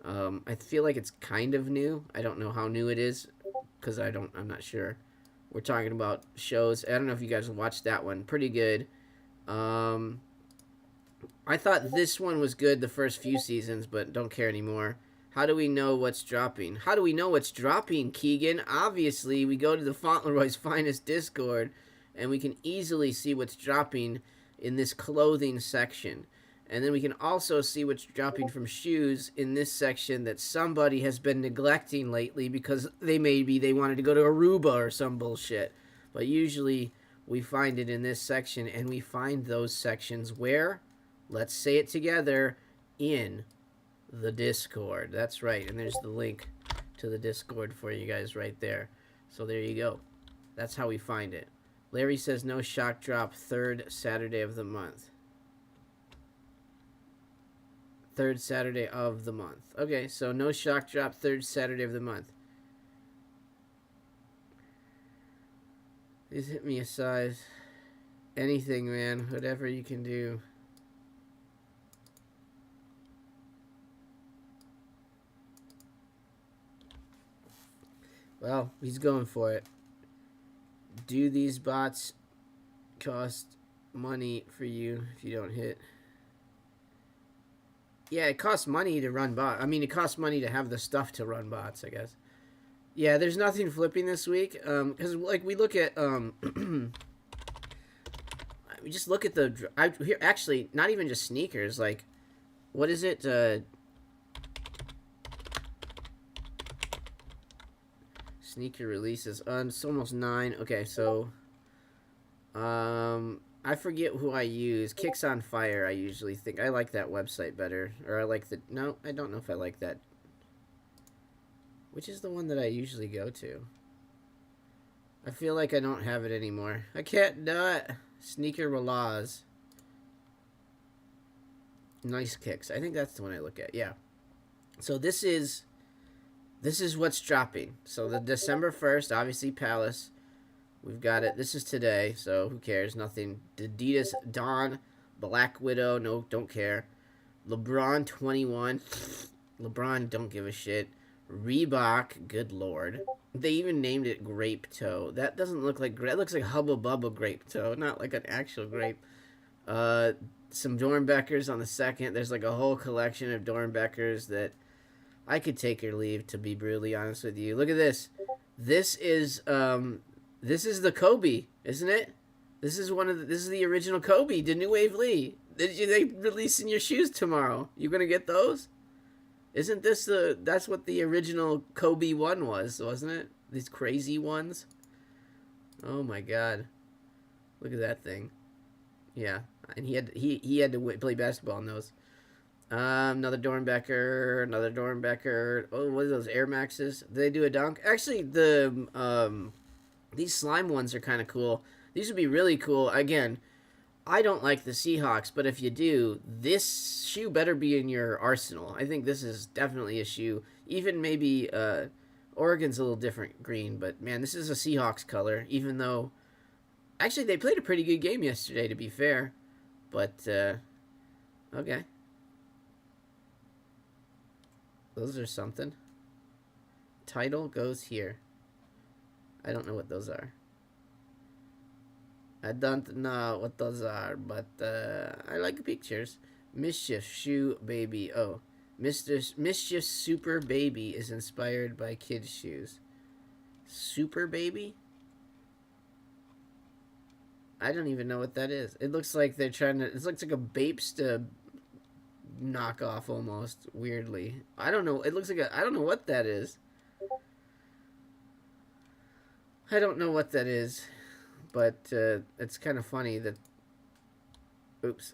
I feel like it's kind of new. I don't know how new it is because I'm not sure. We're talking about shows. I don't know if you guys watched that one. Pretty good. I thought this one was good the first few seasons, but don't care anymore. How do we know what's dropping? How do we know what's dropping, Keegan? Obviously, we go to the Fauntleroy's Finest Discord, and we can easily see what's dropping in this clothing section. And then we can also see what's dropping from shoes in this section that somebody has been neglecting lately because they wanted to go to Aruba or some bullshit. But usually we find it in this section, and we find those sections where, let's say it together, in the Discord. That's right, and there's the link to the Discord for you guys right there. So there you go. That's how we find it. Larry says no shock drop, third Saturday of the month. Third Saturday of the month. Okay, so no shock drop, third Saturday of the month. Please hit me a size. Anything, man. Whatever you can do. Well, he's going for it. Do these bots cost money for you if you don't hit? Yeah, it costs money to run bots. I mean, it costs money to have the stuff to run bots, I guess. Yeah, there's nothing flipping this week. Because, like, we look at, we just look at here, actually, not even just sneakers. Like, what is it? Sneaker releases. It's almost 9. Okay, so I forget who I use. Kicks on Fire, I usually think. I like that website better. Or I like no, I don't know if I like that. Which is the one that I usually go to? I feel like I don't have it anymore. I can't do it. Sneaker Laws. Nice Kicks. I think that's the one I look at. Yeah. So this is what's dropping. So the December 1st, obviously Palace. We've got it. This is today, so who cares? Nothing. Adidas Dawn, Black Widow, no, don't care. LeBron 21. LeBron, don't give a shit. Reebok, good lord. They even named it Grape Toe. That doesn't look like grape. It looks like Hubba Bubba Grape Toe, not like an actual grape. Some Dornbeckers on the 2nd. There's like a whole collection of Dornbeckers that I could take or leave, to be brutally honest with you. Look at this. This is the Kobe, isn't it? This is the original Kobe, the New Wave Lee. They releasing your shoes tomorrow. You gonna get those? Isn't this that's what the original Kobe 1 was, wasn't it? These crazy ones. Oh my god. Look at that thing. Yeah, and he had to play basketball in those. Another Dornbecker. Oh, what are those, Air Maxes? Did they do a dunk? Actually, these slime ones are kind of cool. These would be really cool. Again, I don't like the Seahawks, but if you do, this shoe better be in your arsenal. I think this is definitely a shoe. Even maybe Oregon's a little different green, but man, this is a Seahawks color, even though actually they played a pretty good game yesterday, to be fair. But okay. Those are something. Title goes here. I don't know what those are. I don't know what those are, but I like pictures. Mischief Shoe Baby. Oh, Mr. Mischief Super Baby is inspired by kids' shoes. Super Baby? I don't even know what that is. It looks like they're trying to. It looks like a Bapesta knockoff almost. Weirdly, I don't know. It looks like a. I don't know what that is. I don't know what that is, but it's kind of funny that. Oops,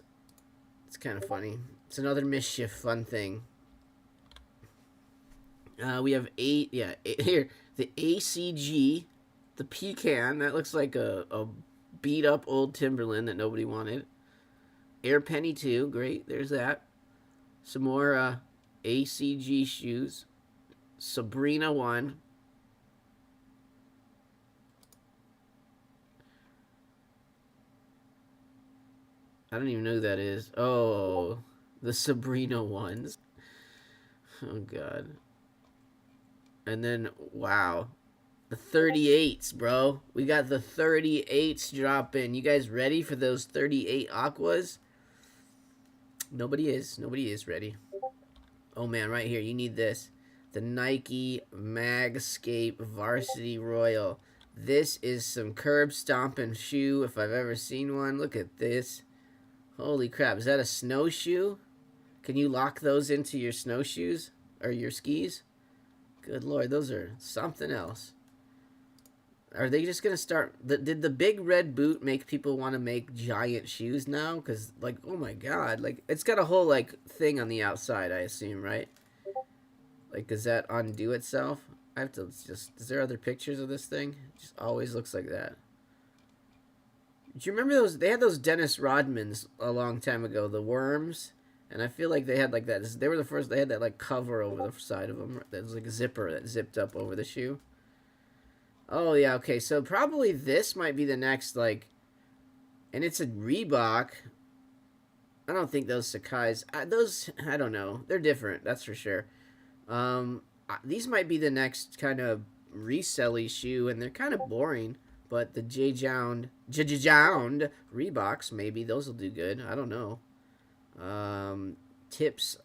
it's kind of funny. It's another mischief fun thing. We have eight. Yeah, here the ACG, the pecan. That looks like a beat up old Timberland that nobody wanted. Air Penny 2, great, there's that. Some more ACG shoes. Sabrina 1. I don't even know who that is. Oh, the Sabrina ones. Oh, God. And then, wow. The 38s, bro. We got the 38s dropping. You guys ready for those 38 Aquas? Nobody is. Nobody is ready. Oh, man, right here. You need this. The Nike Magscape Varsity Royal. This is some curb stomping shoe if I've ever seen one. Look at this. Holy crap. Is that a snowshoe? Can you lock those into your snowshoes? Or your skis? Good Lord. Those are something else. Are they just going to start... Did the big red boot make people want to make giant shoes now? Because, like, oh my God. Like, it's got a whole, like, thing on the outside, I assume, right? Like, does that undo itself? I have to just... Is there other pictures of this thing? It just always looks like that. Do you remember those? They had those Dennis Rodmans a long time ago. The worms. And I feel like they had, like, that. They were the first... They had that, like, cover over the side of them. That was, like, a zipper that zipped up over the shoe. Oh, yeah, okay, so probably this might be the next, like, and it's a Reebok. I don't think those Sakai's, I don't know. They're different, that's for sure. These might be the next kind of resell-y shoe, and they're kind of boring, but the J-Jound Reeboks, maybe, those will do good. I don't know. Tips.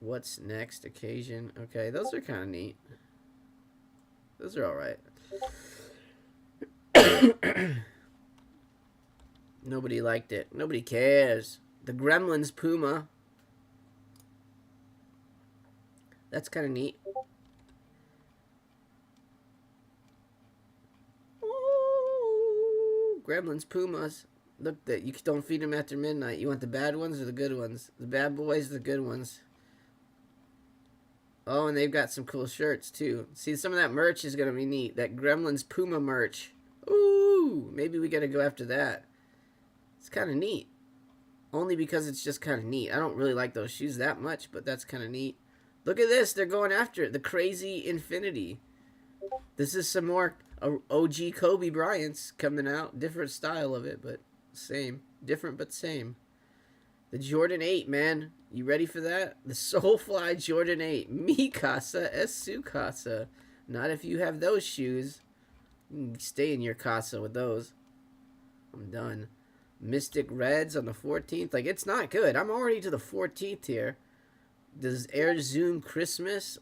What's next? Occasion. Okay, those are kind of neat. Those are all right. Nobody liked it. Nobody cares. The Gremlins Puma. That's kind of neat. Ooh, Gremlins Pumas. Look, that you don't feed them after midnight. You want the bad ones or the good ones? The bad boys, the good ones. Oh, and they've got some cool shirts, too. See, some of that merch is going to be neat. That Gremlins Puma merch. Ooh, maybe we got to go after that. It's kind of neat. Only because it's just kind of neat. I don't really like those shoes that much, but that's kind of neat. Look at this. They're going after it. The Crazy Infinity. This is some more OG Kobe Bryant's coming out. Different style of it, but same. Different, but same. The Jordan 8, man. You ready for that? The Soulfly Jordan 8. Mi casa es su casa. Not if you have those shoes. You can stay in your casa with those. I'm done. Mystic Reds on the 14th. Like, it's not good. I'm already to the 14th here. Does Air Zoom Christmas?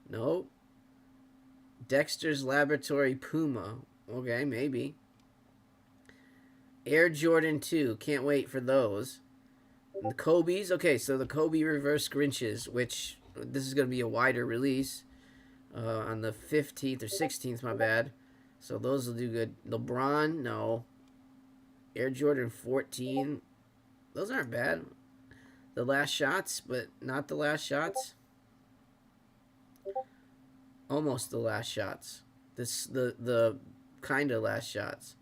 No. Dexter's Laboratory Puma. Okay, maybe. Air Jordan 2. Can't wait for those. The Kobe's. Okay, so the Kobe Reverse Grinches, which this is going to be a wider release on the 15th or 16th, my bad. So those will do good. LeBron, no. Air Jordan 14. Those aren't bad. The Last Shots, but not the Last Shots. Almost the Last Shots. The kind of Last Shots.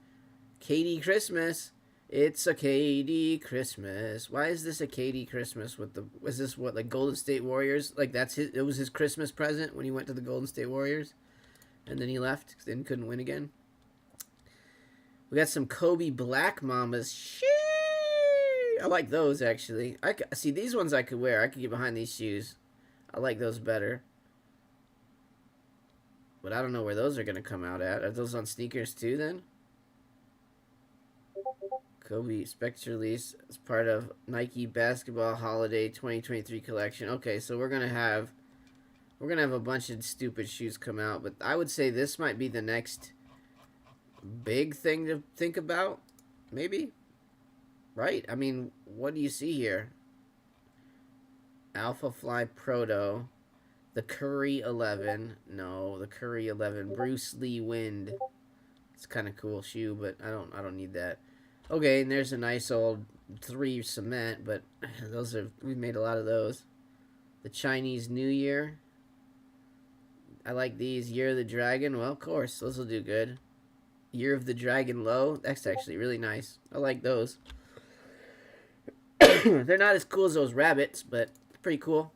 Katie Christmas. It's a Katie Christmas. Why is this a Katie Christmas with the... Was this what, like Golden State Warriors? Like that's his... It was his Christmas present when he went to the Golden State Warriors? And then he left because then couldn't win again? We got some Kobe Black Mamas. Sheesh! I like those, actually. See, these ones I could wear. I could get behind these shoes. I like those better. But I don't know where those are going to come out at. Are those on sneakers too then? Kobe Spectre release as part of Nike Basketball Holiday 2023 collection. Okay, so we're gonna have a bunch of stupid shoes come out, but I would say this might be the next big thing to think about, maybe. Right? I mean, what do you see here? Alpha Fly Proto, the Curry 11. No, the Curry 11. Bruce Lee Wind. It's kind of cool shoe, but I don't need that. Okay, and there's a nice old 3 cement, but we've made a lot of those. The Chinese New Year. I like these. Year of the Dragon. Well, of course, those will do good. Year of the Dragon Low. That's actually really nice. I like those. They're not as cool as those rabbits, but pretty cool.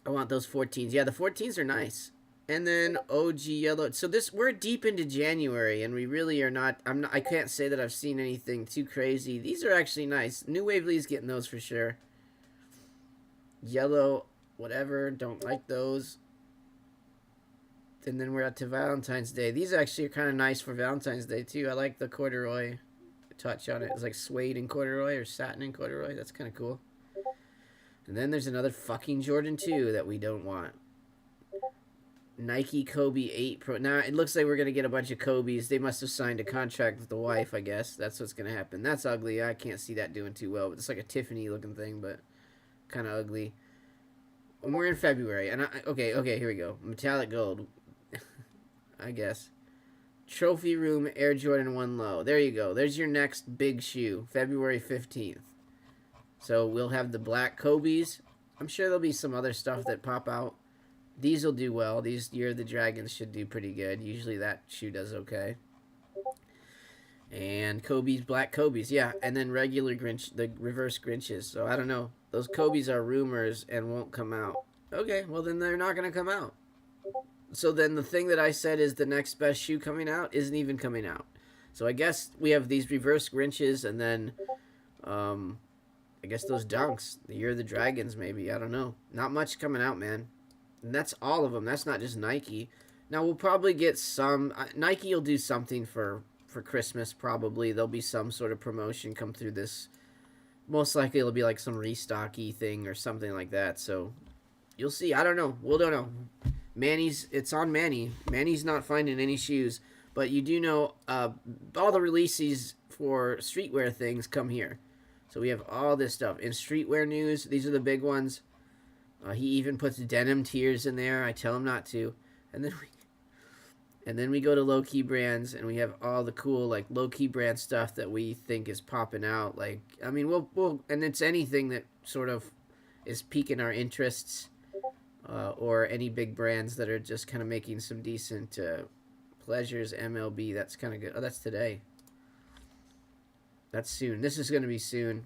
I want those 14s. Yeah, the 14s are nice. And then OG Yellow. So we're deep into January, and we really are not. I can't say that I've seen anything too crazy. These are actually nice. New Wave Lee's getting those for sure. Yellow, whatever. Don't like those. And then we're up to Valentine's Day. These actually are kind of nice for Valentine's Day too. I like the corduroy touch on it. It's like suede and corduroy or satin and corduroy. That's kind of cool. And then there's another fucking Jordan 2 that we don't want. Nike Kobe 8 Pro. Now, it looks like we're going to get a bunch of Kobe's. They must have signed a contract with the wife, I guess. That's what's going to happen. That's ugly. I can't see that doing too well. It's like a Tiffany-looking thing, but kind of ugly. And we're in February. And okay, here we go. Metallic gold. I guess. Trophy Room Air Jordan 1 Low. There you go. There's your next big shoe. February 15th. So we'll have the black Kobe's. I'm sure there'll be some other stuff that pop out. These will do well. These Year of the Dragons should do pretty good. Usually that shoe does okay. And Kobe's, black Kobe's, yeah. And then regular Grinch, the reverse Grinches. So I don't know. Those Kobe's are rumors and won't come out. Okay, well then they're not going to come out. So then the thing that I said is the next best shoe coming out isn't even coming out. So I guess we have these reverse Grinches and then I guess those Dunks. The Year of the Dragons maybe. I don't know. Not much coming out, man. And that's all of them. That's not just Nike. Now, we'll probably get some... Nike will do something for Christmas, probably. There'll be some sort of promotion come through this. Most likely, it'll be like some restocky thing or something like that. So, you'll see. I don't know. We'll don't know. It's on Manny. Manny's not finding any shoes. But you do know all the releases for streetwear things come here. So, we have all this stuff. In streetwear news, these are the big ones. He even puts denim tiers in there. I tell him not to. And then we go to low-key brands, and we have all the cool, like, low-key brand stuff that we think is popping out. Like, I mean, we'll and it's anything that sort of is piquing our interests, or any big brands that are just kind of making some decent pleasures. MLB, that's kind of good. Oh, that's today. That's soon. This is going to be soon.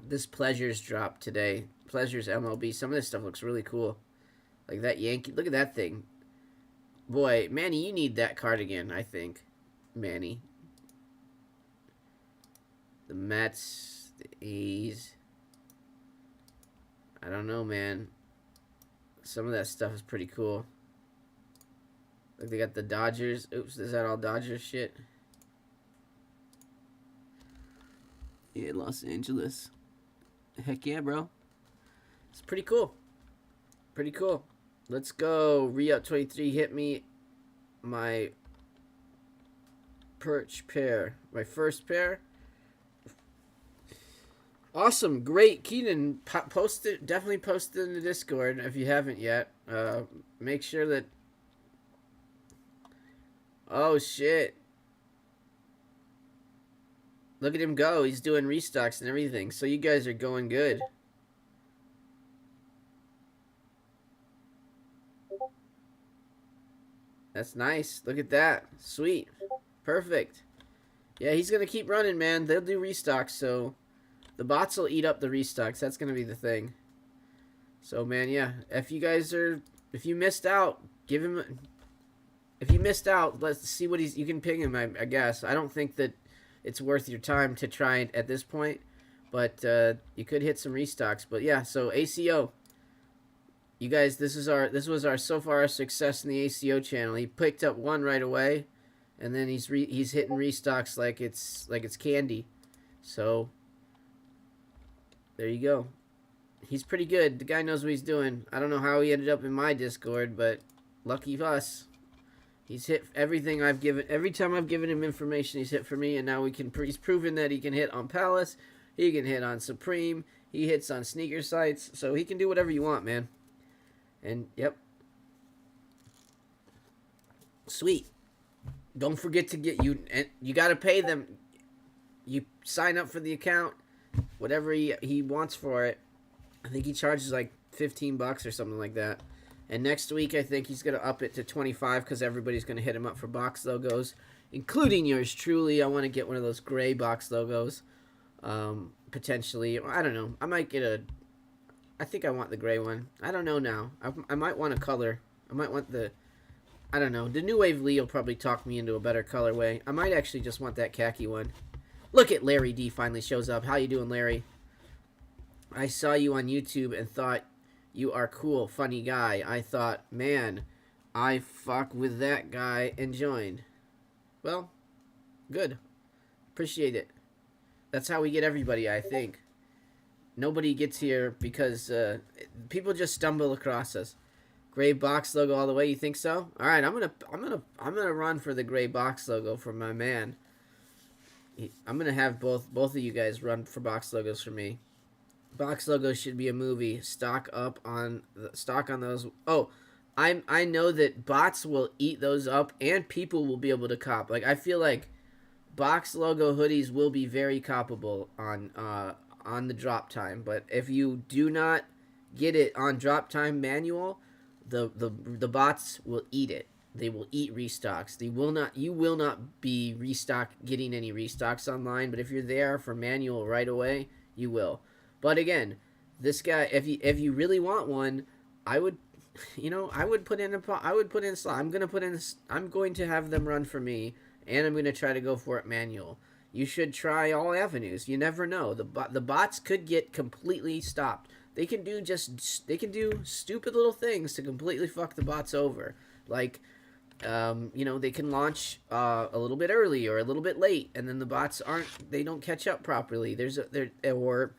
This Pleasures dropped today. Pleasures MLB. Some of this stuff looks really cool. Like that Yankee. Look at that thing. Boy, Manny, you need that cardigan, I think. Manny. The Mets. The A's. I don't know, man. Some of that stuff is pretty cool. Like they got the Dodgers. Oops, is that all Dodgers shit? Yeah, Los Angeles. Heck yeah, bro. It's pretty cool. Pretty cool. Let's go. Re-up 23 hit me my perch pair. My first pair. Awesome. Great. Keenan, post it. Definitely post it in the Discord if you haven't yet. Make sure that... Oh, shit. Look at him go. He's doing restocks and everything. So you guys are going good. That's nice. Look at that. Sweet. Perfect. Yeah, he's going to keep running, man. They'll do restocks, so the bots will eat up the restocks. That's going to be the thing. So, man, yeah. If you missed out, give him... If you missed out, let's see what you can ping him, I guess. I don't think that it's worth your time to try it at this point, but you could hit some restocks. But yeah, so ACO, You guys, this was our so far our success in the ACO channel. He picked up one right away, and then he's hitting restocks like it's candy. So there you go. He's pretty good. The guy knows what he's doing. I don't know how he ended up in my Discord, but lucky us. He's hit everything I've given. Every time I've given him information, he's hit for me, and now he's proven that he can hit on Palace. He can hit on Supreme. He hits on sneaker sites, so he can do whatever you want, man. And yep, sweet. Don't forget to get you. And you got to pay them. You sign up for the account, whatever he wants for it. I think he charges like $15 or something like that. And next week, I think he's going to up it to 25 because everybody's going to hit him up for box logos, including yours truly. I want to get one of those gray box logos, potentially. I don't know. I might get I think I want the gray one. I don't know now. I might want a color. I might want I don't know. The New Wave Lee will probably talk me into a better colorway. I might actually just want that khaki one. Look at Larry D finally shows up. How you doing, Larry? I saw you on YouTube and thought you are cool, funny guy. I thought, man, I fuck with that guy and joined. Well, good. Appreciate it. That's how we get everybody, I think. Nobody gets here because people just stumble across us. Gray box logo all the way. You think so? All right, I'm gonna run for the gray box logo for my man. I'm gonna have both of you guys run for box logos for me. Box logos should be a movie. Stock on those. Oh, I know that bots will eat those up, and people will be able to cop. Like I feel like box logo hoodies will be very coppable on the drop time. But if you do not get it on drop time manual, the bots will eat it. They will eat restocks. You will not be getting any restocks online. But if you're there for manual right away, you will. But again, this guy, if you really want one, I would put in a slot. I'm going to have them run for me, and I'm going to try to go for it manual. You should try all avenues. You never know. The bots could get completely stopped. They can do stupid little things to completely fuck the bots over. Like, they can launch a little bit early or a little bit late, and then the bots don't catch up properly. Or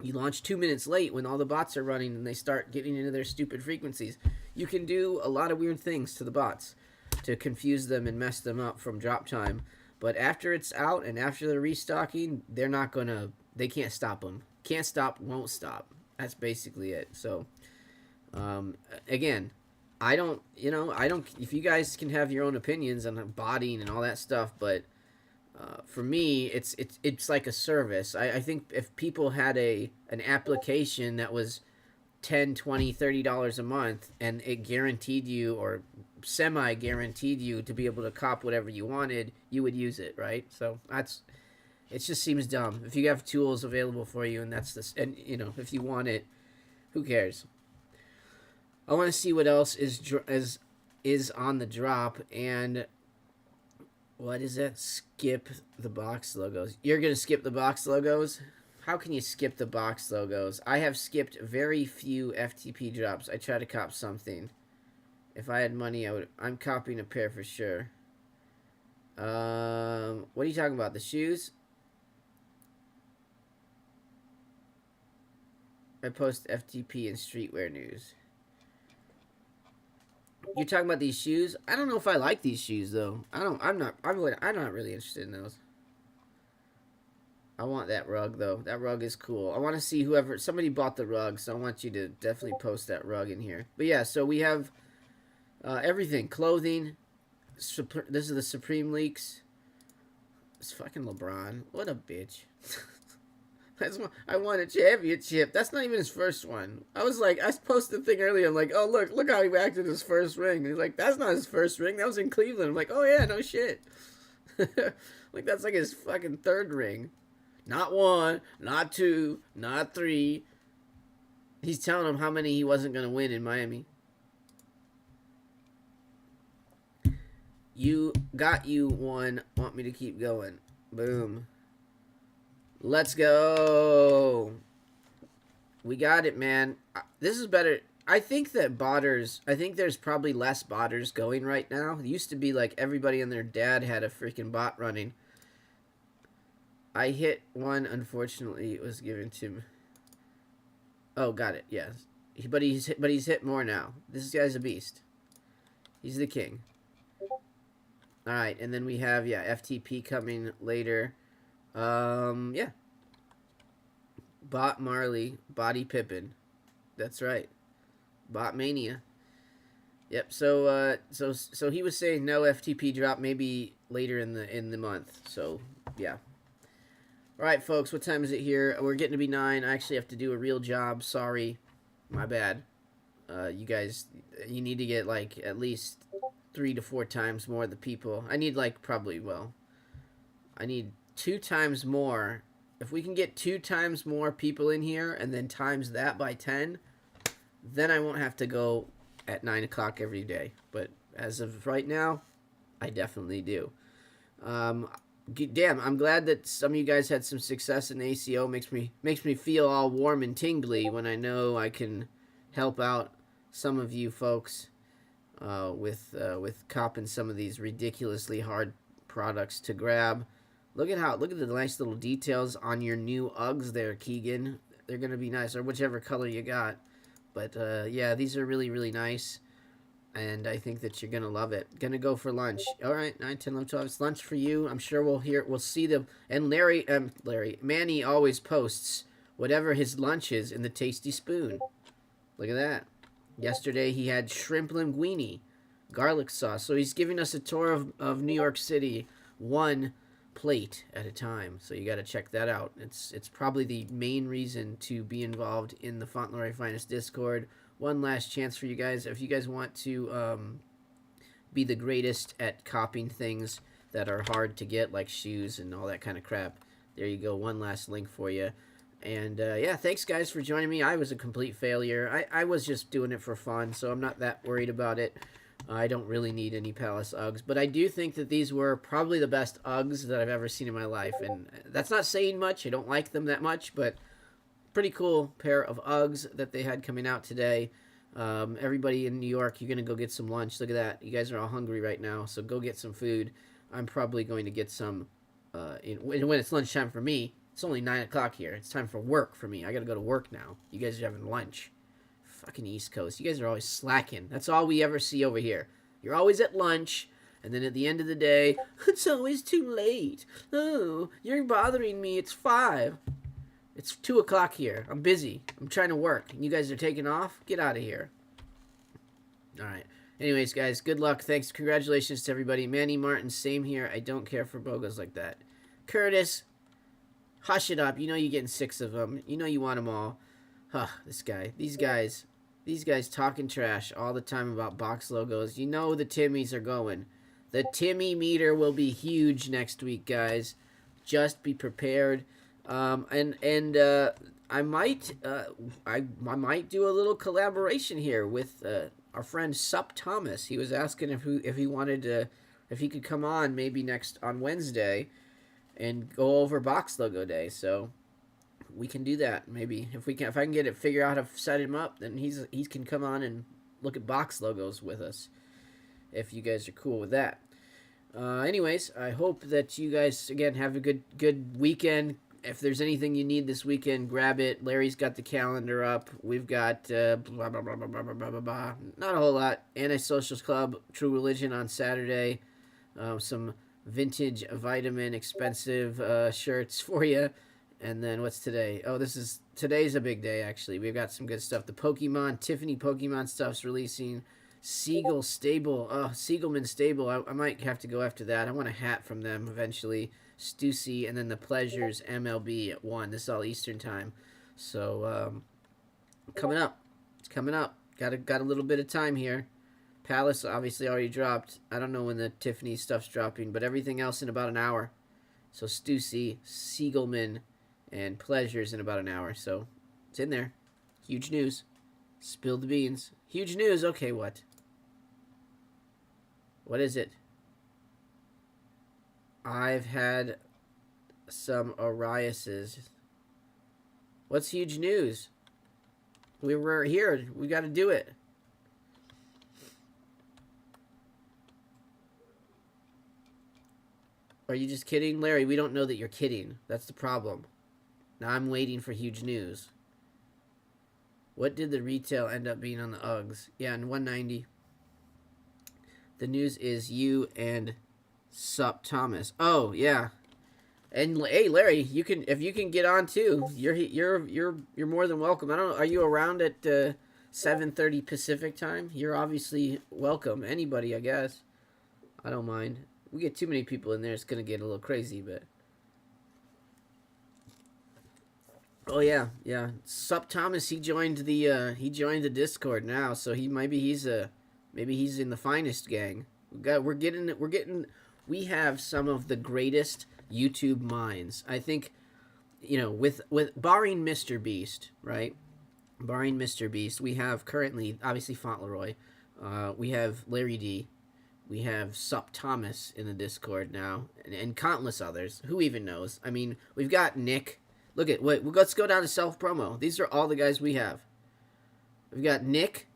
you launch 2 minutes late when all the bots are running and they start getting into their stupid frequencies. You can do a lot of weird things to the bots to confuse them and mess them up from drop time. But after it's out and after the restocking, they can't stop them. Can't stop, won't stop. That's basically it. So, again, if you guys can have your own opinions on botting and all that stuff, but for me, it's like a service. I think if people had an application that was $10, $20, $30 a month, and it guaranteed you or semi-guaranteed you to be able to cop whatever you wanted, you would use it, right? So it just seems dumb. If you have tools available for you, and if you want it, who cares? I want to see what else is on the drop, and what is that? Skip the box logos. You're going to skip the box logos? How can you skip the box logos? I have skipped very few FTP drops. I try to cop something. If I had money, I'm copying a pair for sure. What are you talking about? The shoes? I post FTP and streetwear news. You're talking about these shoes? I don't know if I like these shoes though. I'm not really interested in those. I want that rug though. That rug is cool. I want to see somebody bought the rug, so I want you to definitely post that rug in here. But yeah, so we have everything. Clothing. This is the Supreme leaks. It's fucking LeBron. What a bitch. I won a championship. That's not even his first one. I posted a thing earlier. I'm like, oh, look how he acted his first ring. And he's like, that's not his first ring. That was in Cleveland. I'm like, oh, yeah, no shit. Like, that's like his fucking third ring. Not one, not two, not three. He's telling him how many he wasn't going to win in Miami. You one. Want me to keep going. Boom. Let's go. We got it, man. This is better. I think that botters. I think there's probably less botters going right now. It used to be like everybody and their dad had a freaking bot running. I hit one. Unfortunately, it was given to me. Oh, got it. Yes, but he's hit more now. This guy's a beast. He's the king. All right, and then we have FTP coming later. Yeah, Bot Marley, Body Pippin. That's right. Bot Mania. Yep. So he was saying no FTP drop maybe later in the month. So yeah. All right, folks. What time is it here? We're getting to be 9. I actually have to do a real job. Sorry, my bad. You guys, you need to get like at least 3 to 4 times more of the people. I need like I need 2 times more. If we can get 2 times more people in here and then times that by 10, then I won't have to go at 9 o'clock every day. But as of right now, I definitely do. Damn, I'm glad that some of you guys had some success in ACO. Makes me feel all warm and tingly when I know I can help out some of you folks with copping some of these ridiculously hard products to grab. Look at the nice little details on your new Uggs there, Keegan. They're gonna be nice, or whichever color you got. But yeah, these are really, really nice. And I think that you're going to love it. Going to go for lunch. All right, 9, 10, 11, 12. It's lunch for you. I'm sure we'll see them. And Manny always posts whatever his lunch is in the Tasty Spoon. Look at that. Yesterday he had shrimp linguine, garlic sauce. So he's giving us a tour of New York City, one plate at a time. So you got to check that out. It's probably the main reason to be involved in the Fauntleroy Finest Discord. One last chance for you guys. If you guys want to be the greatest at copying things that are hard to get, like shoes and all that kind of crap, there you go. One last link for you. And yeah, thanks guys for joining me. I was a complete failure. I was just doing it for fun, so I'm not that worried about it. I don't really need any Palace Uggs, but I do think that these were probably the best Uggs that I've ever seen in my life. And that's not saying much. I don't like them that much, but pretty cool pair of Uggs that they had coming out today. Everybody in New York, you're going to go get some lunch. Look at that. You guys are all hungry right now, so go get some food. I'm probably going to get some when it's lunchtime for me. It's only 9 o'clock here. It's time for work for me. I got to go to work now. You guys are having lunch. Fucking East Coast. You guys are always slacking. That's all we ever see over here. You're always at lunch, and then at the end of the day, it's always too late. Oh, you're bothering me. It's 5. It's 2 o'clock here. I'm busy. I'm trying to work. And you guys are taking off? Get out of here. All right. Anyways, guys, good luck. Thanks. Congratulations to everybody. Manny Martin, same here. I don't care for bogos like that. Curtis, hush it up. You know you're getting 6 of them. You know you want them all. Huh, this guy. These guys talking trash all the time about box logos. You know the Timmies are going. The Timmy meter will be huge next week, guys. Just be prepared. I might do a little collaboration here with our friend Sup Thomas. He was asking if he could come on maybe on Wednesday and go over box logo day. So we can do that maybe if I can get it figure out how to set him up. Then he can come on and look at box logos with us if you guys are cool with that. Anyways, I hope that you guys again have a good weekend. If there's anything you need this weekend, grab it. Larry's got the calendar up. We've got blah, blah, blah, blah, blah, blah, blah, blah. Not a whole lot. Anti-Socials Club, True Religion on Saturday. Some vintage vitamin expensive shirts for you. And then what's today? Oh, today's a big day, actually. We've got some good stuff. The Tiffany Pokemon stuff's releasing. Siegelman Stable. I might have to go after that. I want a hat from them eventually. Stussy, and then the Pleasures MLB at 1. This is all Eastern time. So, coming up. It's coming up. Got a little bit of time here. Palace obviously already dropped. I don't know when the Tiffany stuff's dropping, but everything else in about an hour. So Stussy, Siegelman, and Pleasures in about an hour. So, it's in there. Huge news. Spill the beans. Huge news. Okay, what? What is it? I've had some Ariases. What's huge news? We were here. We got to do it. Are you just kidding, Larry? We don't know that you're kidding. That's the problem. Now I'm waiting for huge news. What did the retail end up being on the Uggs? Yeah, in 190. The news is you and Sup Thomas. Oh yeah, and hey Larry, you can if you can get on too. You're more than welcome. I don't know. Are you around at 7:30 Pacific time? You're obviously welcome. Anybody, I guess. I don't mind. We get too many people in there, it's gonna get a little crazy, but. Oh yeah, yeah. Sup Thomas, he joined the Discord now, so maybe he's in the finest gang. We have some of the greatest YouTube minds. I think, with barring Mr. Beast, right? Barring Mr. Beast, we have currently obviously Fauntleroy. We have Larry D. We have Sup Thomas in the Discord now, and countless others. Who even knows? I mean, we've got Nick. Let's go down to self-promo. These are all the guys we have. We've got Nick.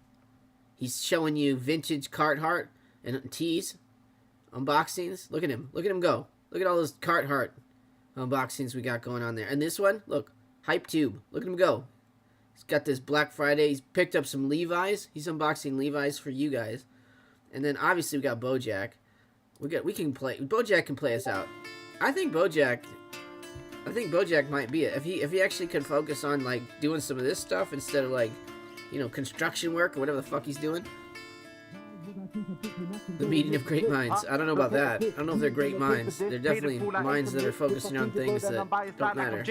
He's showing you vintage Carhartt and tees unboxings. Look at him. Look at him go. Look at all those Carhartt unboxings we got going on there. And this one, look, Hype Tube. Look at him go. He's got this Black Friday. He's picked up some Levi's. He's unboxing Levi's for you guys. And then obviously we got Bojack. Bojack can play us out. I think Bojack might be it. If he actually could focus on like doing some of this stuff instead of like, construction work or whatever the fuck he's doing. The meeting of great minds. I don't know about that. I don't know if they're great minds. They're definitely minds that are focusing on things that don't matter.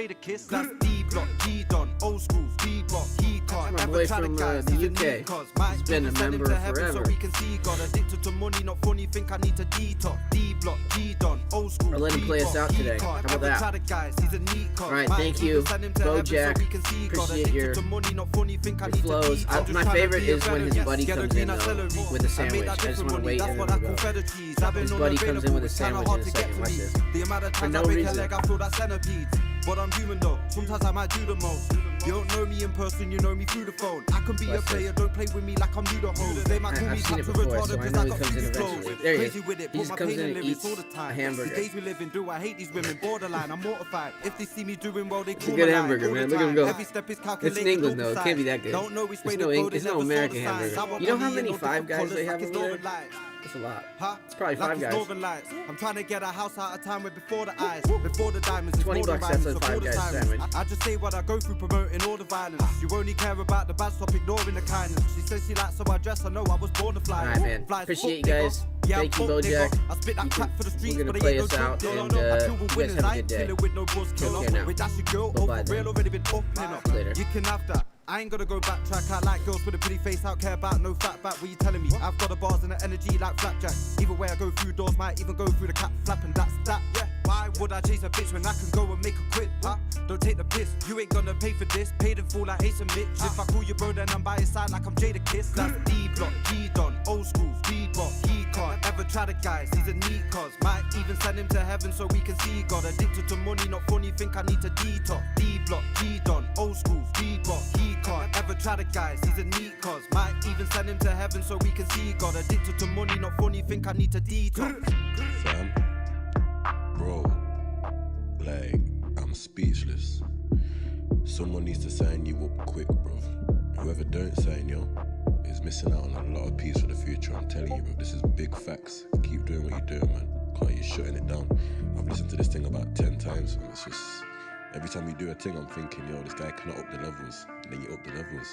My boy from the UK. He's been a member forever. Or let him play us out today. How about that? Alright, thank you, Bojack. Appreciate your flows. My favorite is when his buddy comes in with a sandwich. I just want to wait and then go. His buddy comes in with a sandwich in a second. Watch this. For no reason. But I'm human though, sometimes I might do the most. You don't know me in person, you know me through the phone. I can be a player, don't play with me like I'm new to home. They might call me I've seen it before, so I know he comes in eventually. There he is. He just comes in and eats a hamburger. The days we live in, do I hate these women, borderline, I'm mortified. If they see me doing well, they call me. It's a good hamburger, man. Look at him go. Every step is calculated. It's in England though, it can't be that good. It's no American hamburger. You know how many Five Guys they have over there? That's a lot. It's probably Five Guys. I'm trying to get a house out of time where before the eyes, before the diamonds. $20, that's a Five Guys sandwich. I just say what I go through, promoting all the violence. You only care about the bad, stop ignoring the kindness. She says she likes how I dress, I know I was born to fly. Alright, man. Appreciate you guys. Thank you, Bojack. We're gonna play us out, and you guys have a good day. Take care now. Bye-bye then. Later. You can have that. I ain't gonna go backtrack. I like girls with a pretty face. I don't care about no fat back. What you telling me? I've got the bars and the energy like flapjack. Either way I go through doors, might even go through the cap flap, and that's that. Yeah. Why would I chase a bitch when I can go and make a quit? Huh? Don't take the piss. You ain't gonna pay for this. Paid in full like Ace and Mitch. If I call you bro, then I'm by his side like I'm Jada Kiss. That's D-Block, G-Don, old school, D-Block. He can't ever try the guys. He's a neat cause. Might even send him to heaven so we can see God. Addicted to money, not funny. Think I need to detox. D-Block, G-Don, old school, D-Block. He can't ever try the guys. He's a neat cause. Might even send him to heaven so we can see God. Addicted to money, not funny. Think I need to detox. Fam, bro, like, I'm speechless. Someone needs to sign you up quick, bro. Whoever don't sign you is missing out on a lot of peace for the future. I'm telling you, bro, this is big facts. Keep doing what you're doing, man. Can't you shutting it down? I've listened to this thing about 10 times, and it's just, every time you do a thing, I'm thinking, yo, this guy cannot up the levels. And then you up the levels.